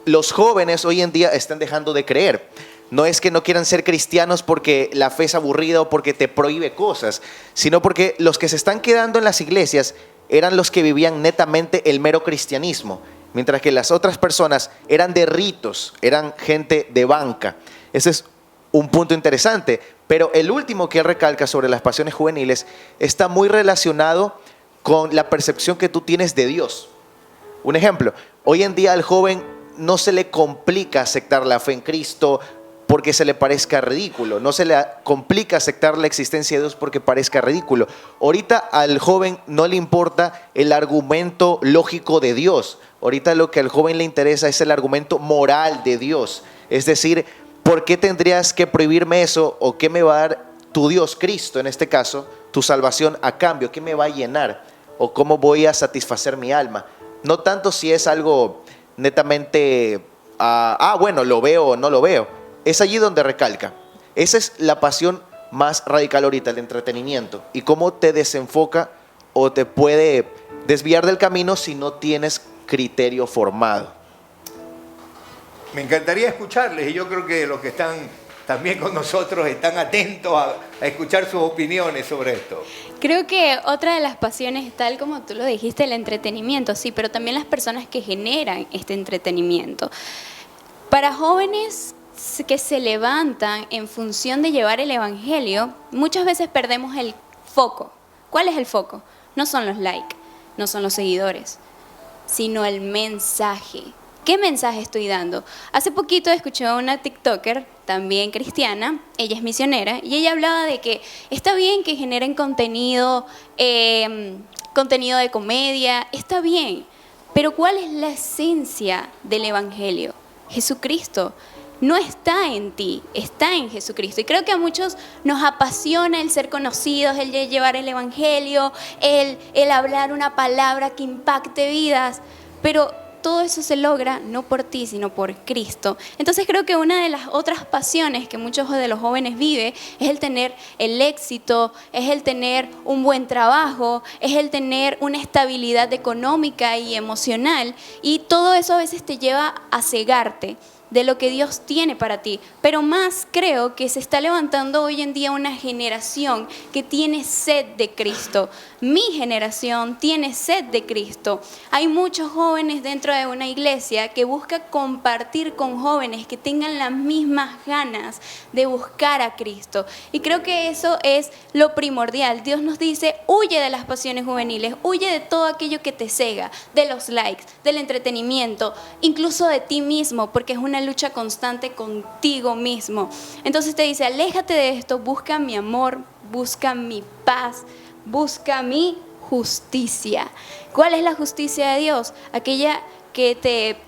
los jóvenes hoy en día estén dejando de creer. No es que no quieran ser cristianos porque la fe es aburrida o porque te prohíbe cosas, sino porque los que se están quedando en las iglesias eran los que vivían netamente el mero cristianismo, mientras que las otras personas eran de ritos, eran gente de banca. Ese es un punto interesante, pero el último que él recalca sobre las pasiones juveniles está muy relacionado con la percepción que tú tienes de Dios. Un ejemplo, hoy en día al joven no se le complica aceptar la fe en Cristo porque se le parezca ridículo, no se le complica aceptar la existencia de Dios porque parezca ridículo. Ahorita al joven no le importa el argumento lógico de Dios, ahorita lo que al joven le interesa es el argumento moral de Dios, es decir, ¿por qué tendrías que prohibirme eso? ¿O qué me va a dar tu Dios, Cristo en este caso, tu salvación a cambio? ¿Qué me va a llenar? ¿O cómo voy a satisfacer mi alma? No tanto si es algo netamente, bueno, lo veo o no lo veo. Es allí donde recalca. Esa es la pasión más radical ahorita, el entretenimiento. Y cómo te desenfoca o te puede desviar del camino si no tienes criterio formado. Me encantaría escucharles y yo creo que los que están también con nosotros están atentos a escuchar sus opiniones sobre esto. Creo que otra de las pasiones, tal como tú lo dijiste, el entretenimiento, sí, pero también las personas que generan este entretenimiento. Para jóvenes que se levantan en función de llevar el evangelio, muchas veces perdemos el foco. ¿Cuál es el foco? No son los likes, no son los seguidores, sino el mensaje. ¿Qué mensaje estoy dando? Hace poquito escuché a una TikToker, también cristiana, ella es misionera, y ella hablaba de que está bien que generen contenido de comedia, está bien, pero ¿cuál es la esencia del evangelio? Jesucristo. No está en ti, está en Jesucristo. Y creo que a muchos nos apasiona el ser conocidos, el llevar el evangelio, el hablar una palabra que impacte vidas. Pero todo eso se logra no por ti, sino por Cristo. Entonces creo que una de las otras pasiones que muchos de los jóvenes viven es el tener el éxito, es el tener un buen trabajo, es el tener una estabilidad económica y emocional, y todo eso a veces te lleva a cegarte de lo que Dios tiene para ti. Pero más creo que se está levantando hoy en día una generación que tiene sed de Cristo. Mi generación tiene sed de Cristo. Hay muchos jóvenes dentro de una iglesia que busca compartir con jóvenes que tengan las mismas ganas de buscar a Cristo. Y creo que eso es lo primordial. Dios nos dice, huye de las pasiones juveniles, huye de todo aquello que te cega, de los likes, del entretenimiento, incluso de ti mismo, porque es una lucha constante contigo mismo. Entonces te dice, aléjate de esto, busca mi amor, busca mi paz, busca mi justicia. ¿Cuál es la justicia de Dios? Aquella que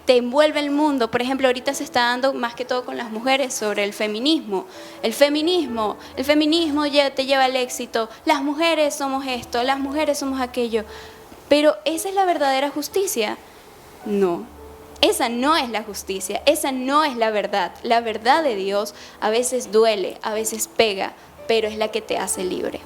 te envuelve el mundo. Por ejemplo, ahorita se está dando más que todo con las mujeres sobre el feminismo. El feminismo ya te lleva al éxito. Las mujeres somos esto, las mujeres somos aquello. Pero ¿esa es la verdadera justicia? No. Esa no es la justicia, esa no es la verdad. La verdad de Dios a veces duele, a veces pega, pero es la que te hace libre.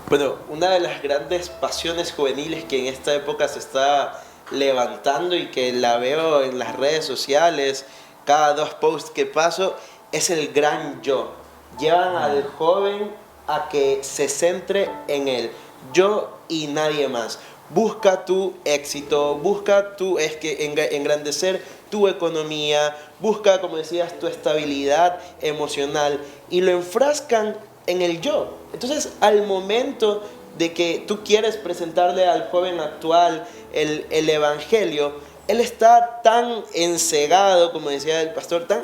Bueno, una de las grandes pasiones juveniles que en esta época se está levantando y que la veo en las redes sociales, cada 2 posts que paso, es el gran yo. Llevan al joven a que se centre en él, yo y nadie más. Busca tu éxito, busca engrandecer tu economía, busca, como decías, tu estabilidad emocional, y lo enfrascan en el yo. Entonces, al momento de que tú quieres presentarle al joven actual el evangelio, él está tan ensegado, como decía el pastor, tan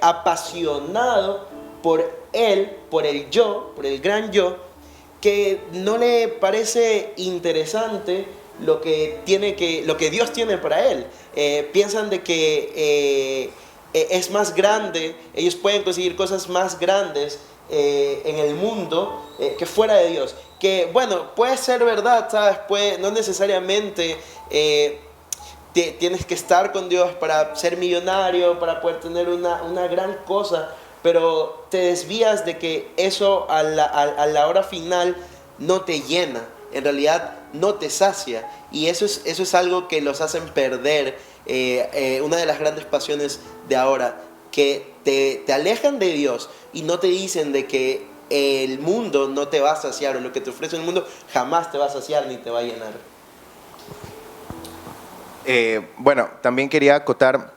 apasionado por él, por el yo, por el gran yo, que no le parece interesante lo que Dios tiene para él. Piensan de que es más grande, ellos pueden conseguir cosas más grandes en el mundo que fuera de Dios. Que bueno, puede ser verdad, ¿sabes? No necesariamente tienes que estar con Dios para ser millonario, para poder tener una gran cosa, pero te desvías de que eso a la hora final no te llena, en realidad no te sacia, y eso es algo que los hacen perder una de las grandes pasiones de ahora, que te alejan de Dios y no te dicen de que el mundo no te va a saciar, o lo que te ofrece el mundo jamás te va a saciar ni te va a llenar. Bueno, también quería acotar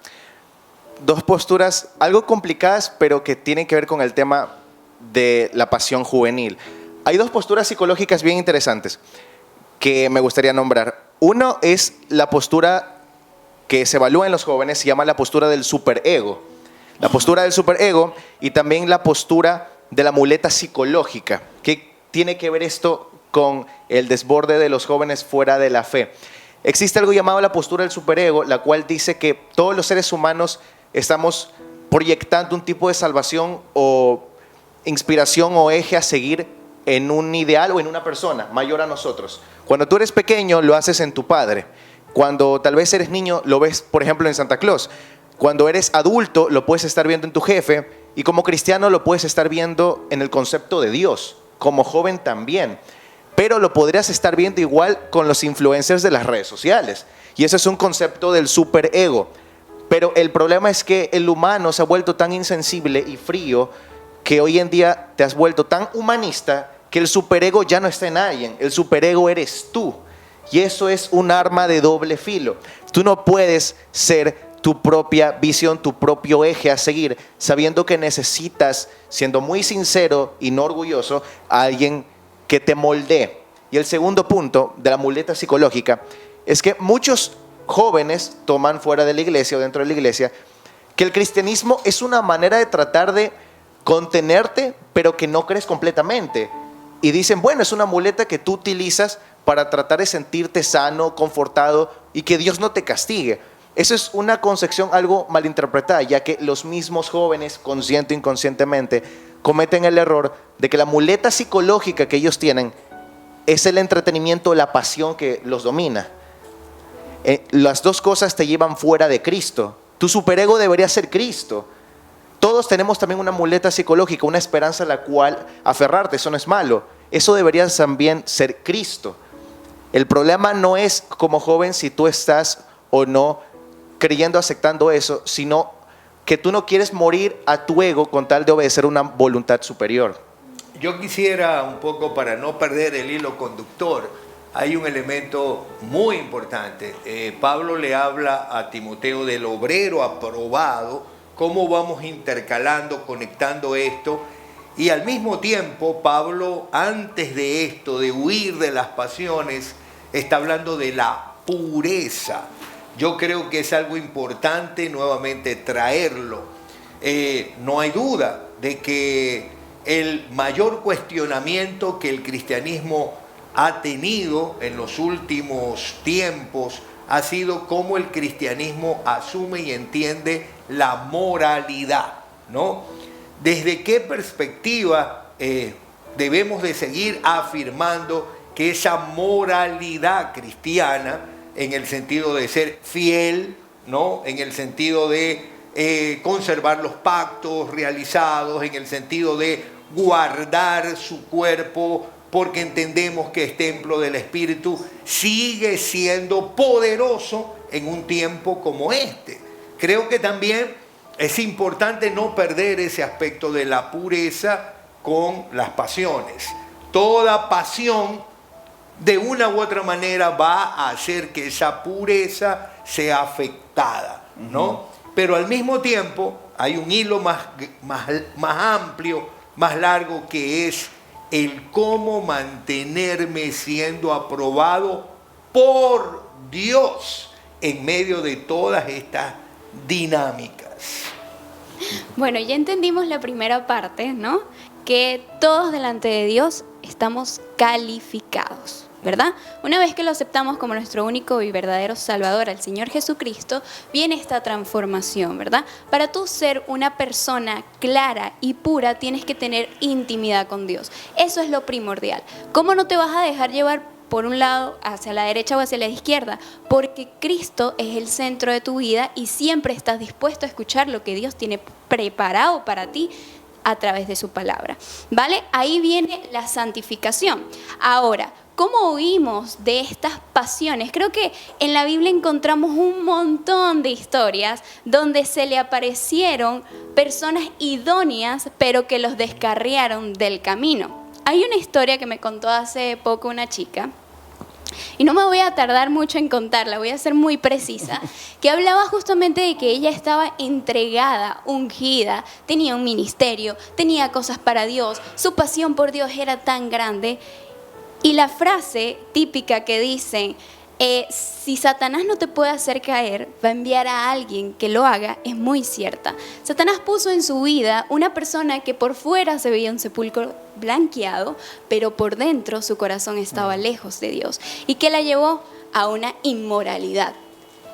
2 posturas algo complicadas, pero que tienen que ver con el tema de la pasión juvenil. Hay 2 posturas psicológicas bien interesantes que me gustaría nombrar. Uno es la postura que se evalúa en los jóvenes, se llama la postura del superego. La postura del superego, y también la postura de la muleta psicológica. ¿Qué tiene que ver esto con el desborde de los jóvenes fuera de la fe? Existe algo llamado la postura del superego, la cual dice que todos los seres humanos estamos proyectando un tipo de salvación o inspiración o eje a seguir en un ideal o en una persona mayor a nosotros. Cuando tú eres pequeño, lo haces en tu padre. Cuando tal vez eres niño, lo ves, por ejemplo, en Santa Claus. Cuando eres adulto, lo puedes estar viendo en tu jefe, y como cristiano lo puedes estar viendo en el concepto de Dios, como joven también. Pero lo podrías estar viendo igual con los influencers de las redes sociales. Y ese es un concepto del superego. Pero el problema es que el humano se ha vuelto tan insensible y frío que hoy en día te has vuelto tan humanista que el superego ya no está en alguien. El superego eres tú. Y eso es un arma de doble filo. Tú no puedes ser tu propia visión, tu propio eje a seguir, sabiendo que necesitas, siendo muy sincero y no orgulloso, a alguien que te moldee. Y el segundo punto de la muleta psicológica es que muchos jóvenes toman fuera de la iglesia o dentro de la iglesia que el cristianismo es una manera de tratar de contenerte, pero que no crees completamente. Y dicen, bueno, es una muleta que tú utilizas para tratar de sentirte sano, confortado y que Dios no te castigue. Eso es una concepción algo malinterpretada, ya que los mismos jóvenes, consciente o inconscientemente, cometen el error de que la muleta psicológica que ellos tienen es el entretenimiento, la pasión que los domina. las dos cosas te llevan fuera de Cristo. Tu superego debería ser Cristo. Todos tenemos también una muleta psicológica, una esperanza a la cual aferrarte. Eso no es malo. Eso debería también ser Cristo. El problema no es, como joven, si tú estás o no creyendo, aceptando eso, sino que tú no quieres morir a tu ego con tal de obedecer una voluntad superior. Yo quisiera un poco, para no perder el hilo conductor, hay un elemento muy importante. Pablo le habla a Timoteo del obrero aprobado, cómo vamos intercalando, conectando esto. Y al mismo tiempo, Pablo, antes de esto, de huir de las pasiones, está hablando de la pureza. Yo creo que es algo importante nuevamente traerlo. No hay duda de que el mayor cuestionamiento que el cristianismo ha tenido en los últimos tiempos ha sido cómo el cristianismo asume y entiende la moralidad, ¿no? ¿Desde qué perspectiva debemos de seguir afirmando que esa moralidad cristiana, en el sentido de ser fiel, ¿no? En el sentido de conservar los pactos realizados, en el sentido de guardar su cuerpo, porque entendemos que es templo del Espíritu, sigue siendo poderoso en un tiempo como este? Creo que también es importante no perder ese aspecto de la pureza con las pasiones. Toda pasión, de una u otra manera, va a hacer que esa pureza sea afectada, ¿no? Pero al mismo tiempo hay un hilo más amplio, más largo, que es el cómo mantenerme siendo aprobado por Dios en medio de todas estas dinámicas. Bueno, ya entendimos la primera parte, ¿no? Que todos delante de Dios estamos calificados, ¿verdad? Una vez que lo aceptamos como nuestro único y verdadero Salvador, al Señor Jesucristo, viene esta transformación, ¿verdad? Para tú ser una persona clara y pura, tienes que tener intimidad con Dios. Eso es lo primordial. ¿Cómo no te vas a dejar llevar por un lado, hacia la derecha o hacia la izquierda? Porque Cristo es el centro de tu vida y siempre estás dispuesto a escuchar lo que Dios tiene preparado para ti a través de su palabra, ¿vale? Ahí viene la santificación. Ahora, ¿cómo huimos de estas pasiones? Creo que en la Biblia encontramos un montón de historias donde se le aparecieron personas idóneas, pero que los descarriaron del camino. Hay una historia que me contó hace poco una chica, y no me voy a tardar mucho en contarla, voy a ser muy precisa, que hablaba justamente de que ella estaba entregada, ungida, tenía un ministerio, tenía cosas para Dios, su pasión por Dios era tan grande. Y la frase típica que dicen, si Satanás no te puede hacer caer, va a enviar a alguien que lo haga, es muy cierta. Satanás puso en su vida una persona que por fuera se veía un sepulcro blanqueado, pero por dentro su corazón estaba lejos de Dios. ¿Y qué la llevó? A una inmoralidad,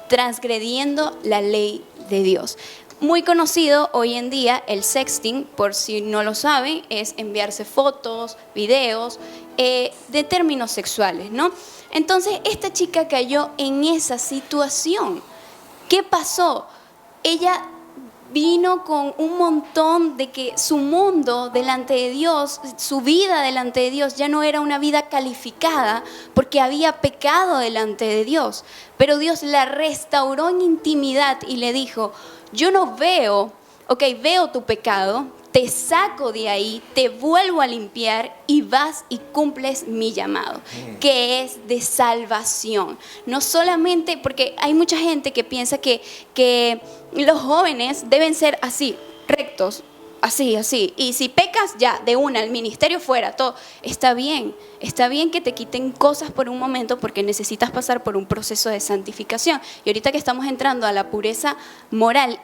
transgrediendo la ley de Dios. Muy conocido hoy en día el sexting, por si no lo saben, es enviarse fotos, videos de términos sexuales, ¿no? Entonces esta chica cayó en esa situación. ¿Qué pasó? Ella vino con un montón de que su mundo delante de Dios, su vida delante de Dios ya no era una vida calificada porque había pecado delante de Dios. Pero Dios la restauró en intimidad y le dijo, yo no veo, veo tu pecado, te saco de ahí, te vuelvo a limpiar y vas y cumples mi llamado, que es de salvación. No solamente, porque hay mucha gente que piensa que los jóvenes deben ser así, rectos, así, y si pecas ya, de una, el ministerio fuera, todo. Está bien que te quiten cosas por un momento porque necesitas pasar por un proceso de santificación. Y ahorita que estamos entrando a la pureza moral,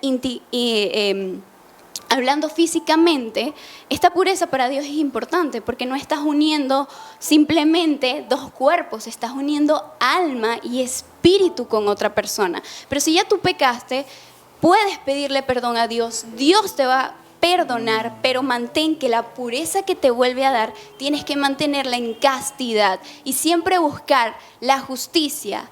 hablando físicamente, esta pureza para Dios es importante porque no estás uniendo simplemente dos cuerpos, estás uniendo alma y espíritu con otra persona. Pero si ya tú pecaste, puedes pedirle perdón a Dios, Dios te va a perdonar, pero mantén que la pureza que te vuelve a dar, tienes que mantenerla en castidad y siempre buscar la justicia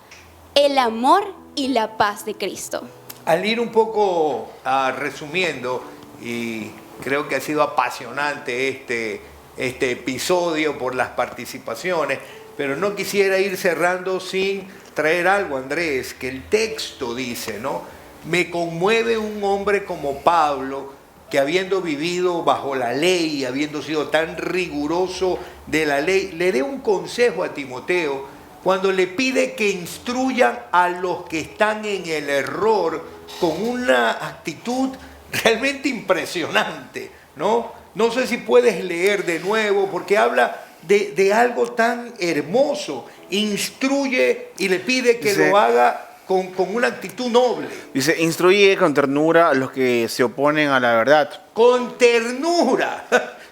el amor y la paz de Cristo. Al ir un poco resumiendo, y creo que ha sido apasionante este episodio por las participaciones, pero no quisiera ir cerrando sin traer algo, Andrés, que el texto dice, ¿no? Me conmueve un hombre como Pablo, que habiendo vivido bajo la ley, habiendo sido tan riguroso de la ley, le dé un consejo a Timoteo cuando le pide que instruyan a los que están en el error con una actitud realmente impresionante, ¿no? No sé si puedes leer de nuevo, porque habla de algo tan hermoso. Instruye y le pide que lo haga con una actitud noble. Dice, instruye con ternura a los que se oponen a la verdad. Con ternura.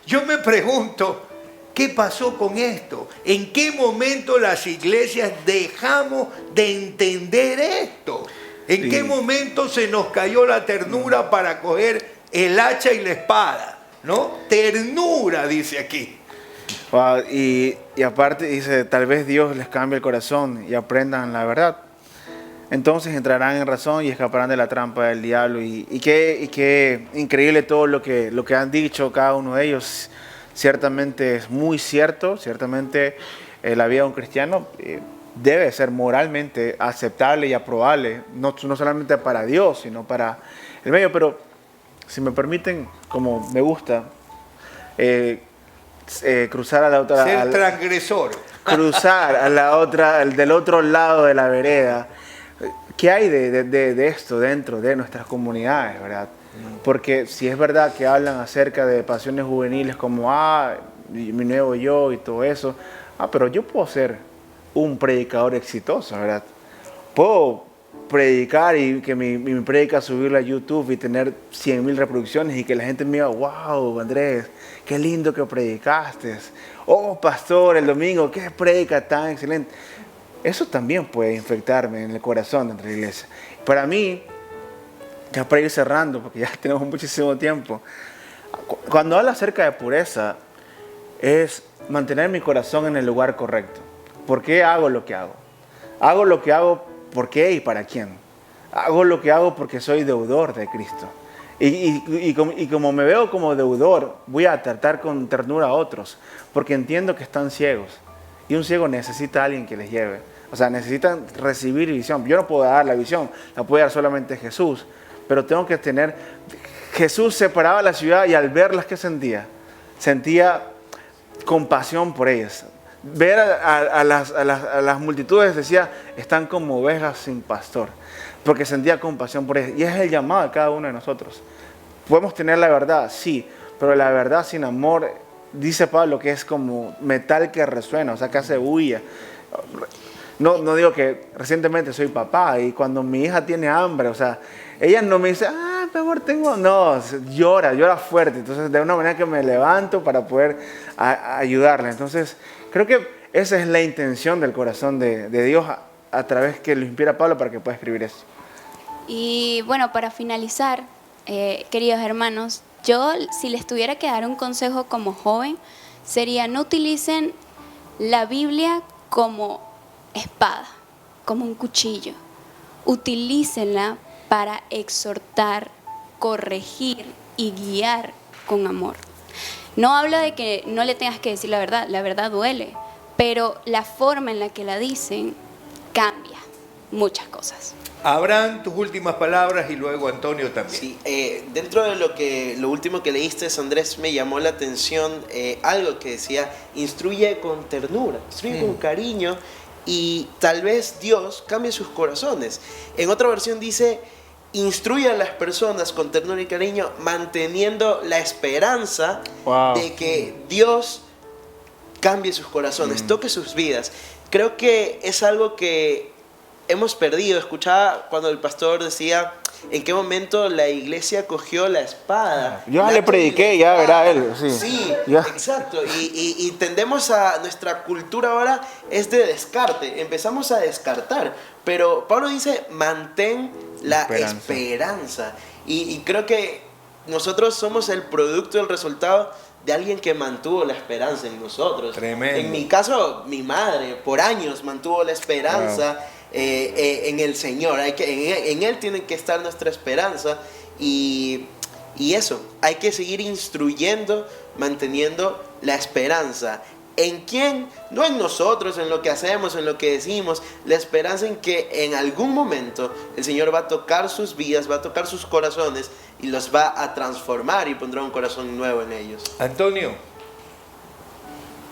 Yo me pregunto, ¿qué pasó con esto? ¿En qué momento las iglesias dejamos de entender esto? ¿En qué momento se nos cayó la ternura para coger el hacha y la espada? ¿No? Ternura, dice aquí. Wow, y aparte dice, tal vez Dios les cambie el corazón y aprendan la verdad. Entonces entrarán en razón y escaparán de la trampa del diablo. Y qué increíble todo lo que han dicho cada uno de ellos. Ciertamente es muy cierto, ciertamente la vida de un cristiano debe ser moralmente aceptable y aprobable, no solamente para Dios, sino para el medio. Pero si me permiten, como me gusta, cruzar a la otra... Ser transgresor. Cruzar a la otra, del otro lado de la vereda. ¿Qué hay de esto dentro de nuestras comunidades, verdad? Porque si es verdad que hablan acerca de pasiones juveniles como, mi nuevo yo y todo eso, pero yo puedo ser un predicador exitoso, ¿verdad? Puedo predicar y que mi predica subirla a YouTube y tener 100,000 reproducciones y que la gente me diga, wow, Andrés, qué lindo que predicaste. Oh, pastor, el domingo, qué predica tan excelente. Eso también puede infectarme en el corazón dentro de la iglesia. Para mí, ya para ir cerrando, porque ya tenemos muchísimo tiempo, cuando habla acerca de pureza, es mantener mi corazón en el lugar correcto. ¿Por qué hago lo que hago? Hago lo que hago, ¿por qué y para quién? Hago lo que hago porque soy deudor de Cristo. Y como me veo como deudor, voy a tratar con ternura a otros, porque entiendo que están ciegos. Y un ciego necesita a alguien que les lleve. O sea, necesitan recibir visión. Yo no puedo dar la visión, la puede dar solamente Jesús. Pero tengo que tener... Jesús separaba la ciudad y al verlas, ¿qué sentía? Sentía compasión por ellas. Ver a las multitudes, decía, están como ovejas sin pastor. Porque sentía compasión por ellas. Y es el llamado de cada uno de nosotros. Podemos tener la verdad, sí, pero la verdad sin amor, dice Pablo, que es como metal que resuena, o sea, que hace bulla. No digo que recientemente soy papá y cuando mi hija tiene hambre, o sea, ella no me dice, mi amor, no, llora fuerte. Entonces, de una manera que me levanto para poder ayudarla. Entonces, creo que esa es la intención del corazón de Dios a través que lo inspira Pablo para que pueda escribir eso. Y bueno, para finalizar, queridos hermanos, yo si les tuviera que dar un consejo como joven, sería no utilicen la Biblia como espada, como un cuchillo. Utilícenla para exhortar, corregir y guiar con amor. No habla de que no le tengas que decir la verdad duele, pero la forma en la que la dicen cambia muchas cosas. Abraham, tus últimas palabras y luego Antonio también. Sí, dentro de lo último que leíste, Andrés, me llamó la atención algo que decía, instruye con ternura, instruye con cariño y tal vez Dios cambie sus corazones. En otra versión dice, instruye a las personas con ternura y cariño, manteniendo la esperanza de que Dios cambie sus corazones, toque sus vidas. Creo que es algo que hemos perdido. Escuchaba cuando el pastor decía en qué momento la iglesia cogió la espada. Yo le prediqué, ya verá él. Sí, ya. Exacto. Y tendemos a nuestra cultura ahora es de descarte. Empezamos a descartar. Pero Pablo dice, mantén la esperanza. Y creo que nosotros somos el producto, el resultado de alguien que mantuvo la esperanza en nosotros. Tremendo. En mi caso, mi madre por años mantuvo la esperanza en el Señor. En Él tiene que estar nuestra esperanza y eso, hay que seguir instruyendo, manteniendo la esperanza. ¿En quién? No en nosotros, en lo que hacemos, en lo que decimos. La esperanza en que en algún momento el Señor va a tocar sus vidas, va a tocar sus corazones y los va a transformar y pondrá un corazón nuevo en ellos. Antonio.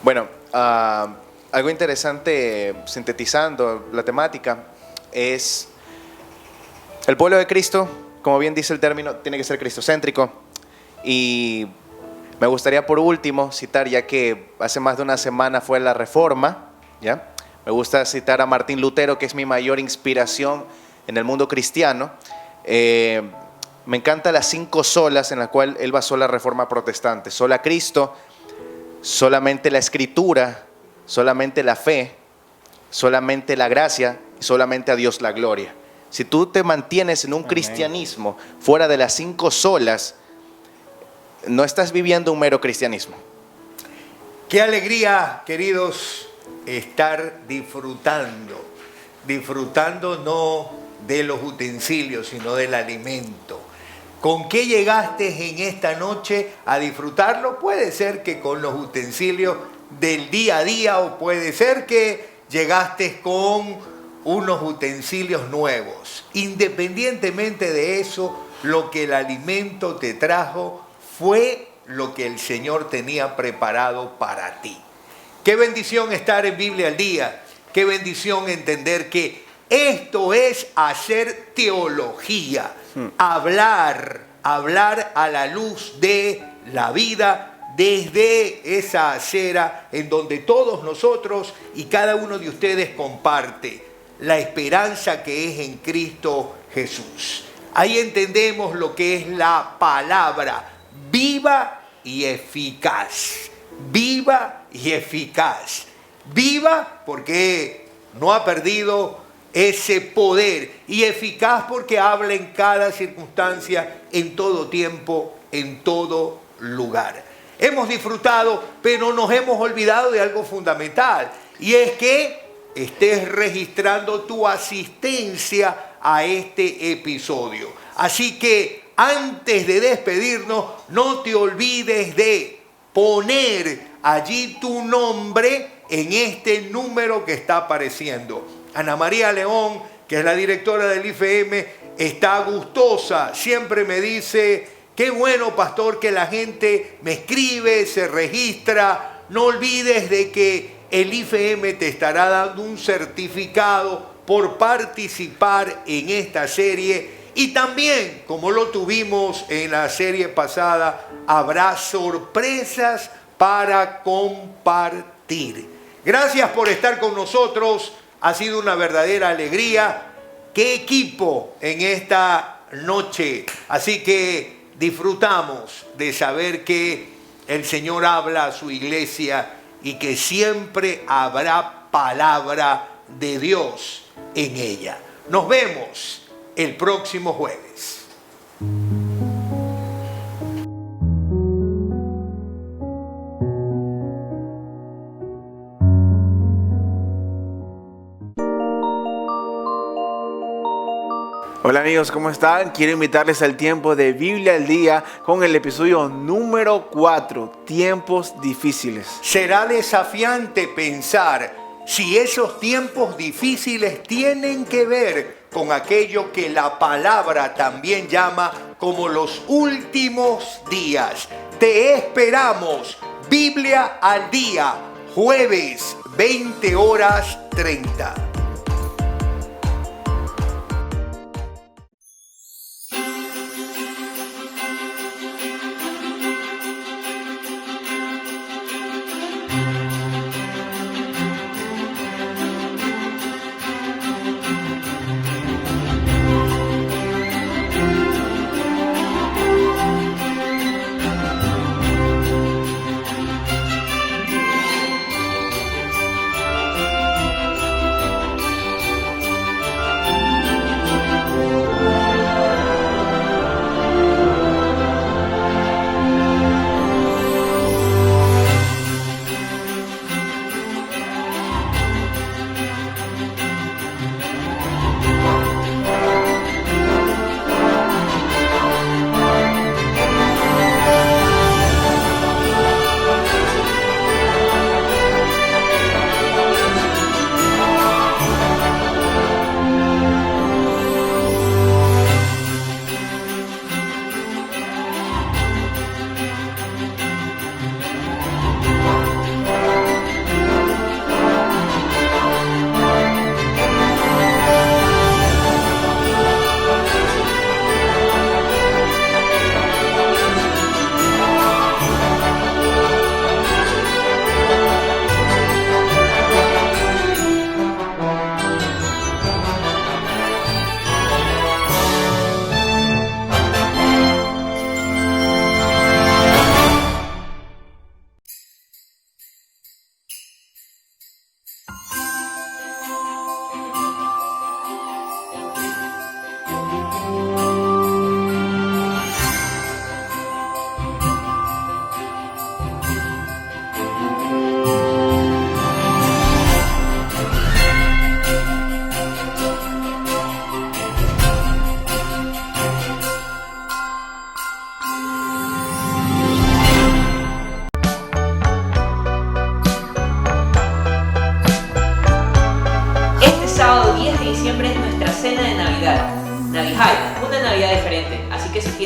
Bueno, algo interesante, sintetizando la temática, es el pueblo de Cristo, como bien dice el término, tiene que ser cristocéntrico. Y me gustaría por último citar, ya que hace más de una semana fue la Reforma, ¿ya? Me gusta citar a Martín Lutero, que es mi mayor inspiración en el mundo cristiano. Me encantan las 5 solas en las cuales él basó la Reforma protestante: sola Cristo, solamente la Escritura, solamente la fe, solamente la gracia y solamente a Dios la gloria. Si tú te mantienes en un cristianismo fuera de las 5 solas, no estás viviendo un mero cristianismo. Qué alegría, queridos, estar disfrutando no de los utensilios, sino del alimento. ¿Con qué llegaste en esta noche a disfrutarlo? Puede ser que con los utensilios del día a día, o puede ser que llegaste con unos utensilios nuevos. Independientemente de eso, lo que el alimento te trajo fue lo que el Señor tenía preparado para ti. Qué bendición estar en Biblia al Día. Qué bendición entender que esto es hacer teología. Hablar a la luz de la vida, desde esa acera en donde todos nosotros y cada uno de ustedes comparte la esperanza que es en Cristo Jesús. Ahí entendemos lo que es la palabra viva y eficaz. Viva y eficaz. Viva porque no ha perdido ese poder, y eficaz porque habla en cada circunstancia, en todo tiempo, en todo lugar. Hemos disfrutado, pero nos hemos olvidado de algo fundamental, y es que estés registrando tu asistencia a este episodio. Así que antes de despedirnos, no te olvides de poner allí tu nombre en este número que está apareciendo. Ana María León, que es la directora del IFM, está gustosa. Siempre me dice: qué bueno, pastor, que la gente me escribe, se registra. No olvides de que el IFM te estará dando un certificado por participar en esta serie. Y también, como lo tuvimos en la serie pasada, habrá sorpresas para compartir. Gracias por estar con nosotros. Ha sido una verdadera alegría. ¡Qué equipo en esta noche! Así que disfrutamos de saber que el Señor habla a su iglesia y que siempre habrá palabra de Dios en ella. Nos vemos el próximo jueves. Hola amigos, ¿cómo están? Quiero invitarles al tiempo de Biblia al Día con el episodio número 4, Tiempos Difíciles. Será desafiante pensar si esos tiempos difíciles tienen que ver con aquello que la palabra también llama como los últimos días. Te esperamos, Biblia al Día, jueves 20:30.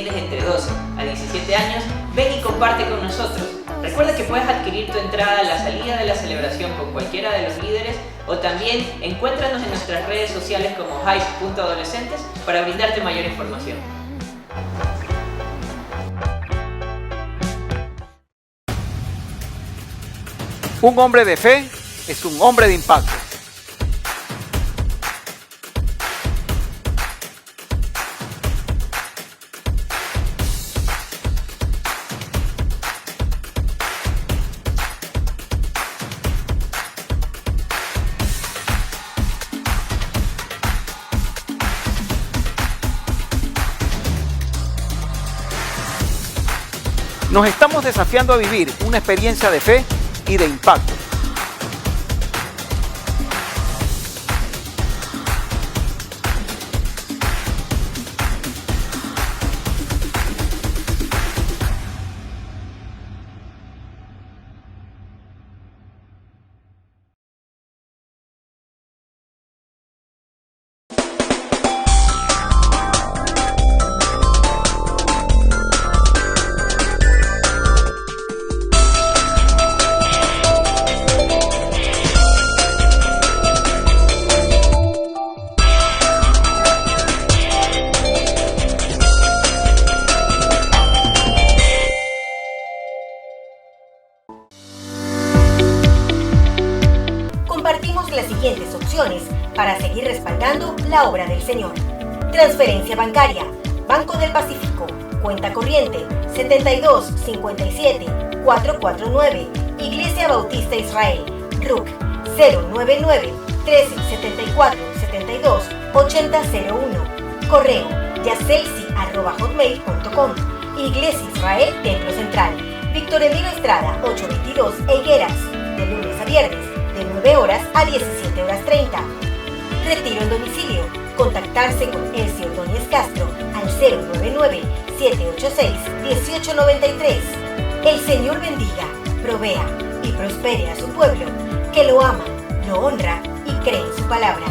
tienes entre 12 a 17 años, ven y comparte con nosotros. Recuerda que puedes adquirir tu entrada a la salida de la celebración con cualquiera de los líderes o también encuéntranos en nuestras redes sociales como hype.adolescentes para brindarte mayor información. Un hombre de fe es un hombre de impacto. Nos estamos desafiando a vivir una experiencia de fe y de impacto. Compartimos las siguientes opciones para seguir respaldando la obra del Señor. Transferencia bancaria, Banco del Pacífico, cuenta corriente 72 57 449, Iglesia Bautista Israel, RUC 099 13 74 72 8001, correo yacelsi@hotmail.com, Iglesia Israel Templo Central, Víctor Emilio Estrada 822 Higueras, de lunes a viernes, de 9 horas a 17 horas 30. Retiro en domicilio. Contactarse con Elcio Ordóñez Castro al 099-786-1893. El Señor bendiga, provea y prospere a su pueblo, que lo ama, lo honra y cree en su palabra.